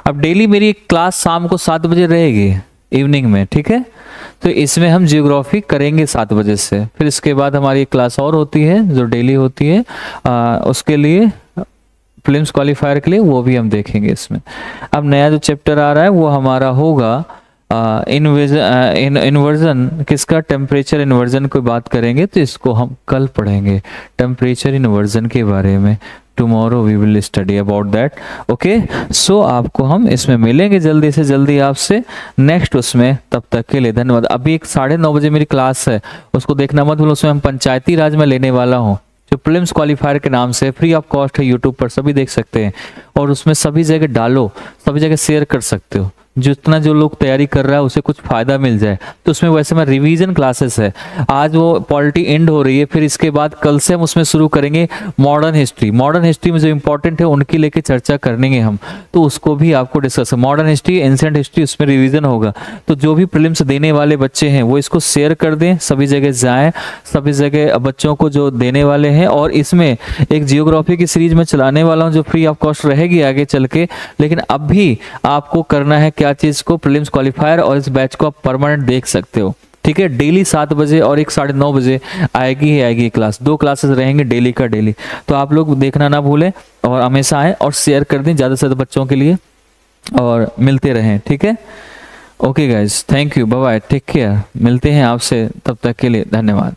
अब डेली मेरी क्लास शाम को 7 बजे रहेगी इवनिंग में, ठीक है। तो इसमें हम जियोग्राफी करेंगे 7 बजे से, फिर इसके बाद हमारी एक क्लास और होती है जो डेली होती है, उसके लिए प्रीलिम्स क्वालिफायर के लिए, वो भी हम देखेंगे इसमें। अब नया जो चैप्टर आ रहा है वो हमारा होगा इन्वर्जन, किसका, टेम्परेचर इन्वर्जन की बात करेंगे, तो इसको हम कल पढ़ेंगे टेम्परेचर इन्वर्जन के बारे में। Tomorrow we will study about that, okay. So आपको हम इसमें मिलेंगे जल्दी से जल्दी आपसे नेक्स्ट उसमें। तब तक के लिए धन्यवाद। अभी एक 9:30 बजे मेरी क्लास है, उसको देखना मत भूलो। उसमें हम पंचायती राज में लेने वाला हूँ, जो प्रीलिम्स क्वालिफायर के नाम से फ्री ऑफ कॉस्ट है, यूट्यूब पर सभी देख सकते हैं। और उसमें सभी जगह डालो, सभी जगह शेयर कर सकते हो, जितना जो लोग तैयारी कर रहा है उसे कुछ फायदा मिल जाए। तो उसमें वैसे में रिवीजन क्लासेस है, आज वो पॉलिटी एंड हो रही है, फिर इसके बाद कल से हम उसमें शुरू करेंगे मॉडर्न हिस्ट्री। मॉडर्न हिस्ट्री में जो इंपॉर्टेंट है उनकी लेके चर्चा करेंगे हम, तो उसको भी आपको discuss, modern history, ancient history, उसमें रिवीजन होगा। तो जो भी प्रीलिम्स देने वाले बच्चे हैं वो इसको शेयर कर दें, सभी जगह जाएं, सभी जगह बच्चों को जो देने वाले हैं। और इसमें एक जियोग्राफी की सीरीज में चलाने वाला हूँ जो फ्री ऑफ कॉस्ट रहेगी आगे चल के। लेकिन अब भी आपको करना है क्या चीज को, प्रीलिम्स क्वालिफायर, और इस बैच को आप परमानेंट देख सकते हो। ठीक है। डेली 7 बजे और एक 9:30 बजे आएगी ही आएगी क्लास, 2 क्लासेस रहेंगे डेली का डेली। तो आप लोग देखना ना भूलें और हमेशा आए और शेयर कर दें ज़्यादा से ज़्यादा बच्चों के लिए और मिलते रहें, ठीक है। Okay guys, thank you, bye bye, take care, मिलते हैं आपसे, तब तक के लिए धन्यवाद।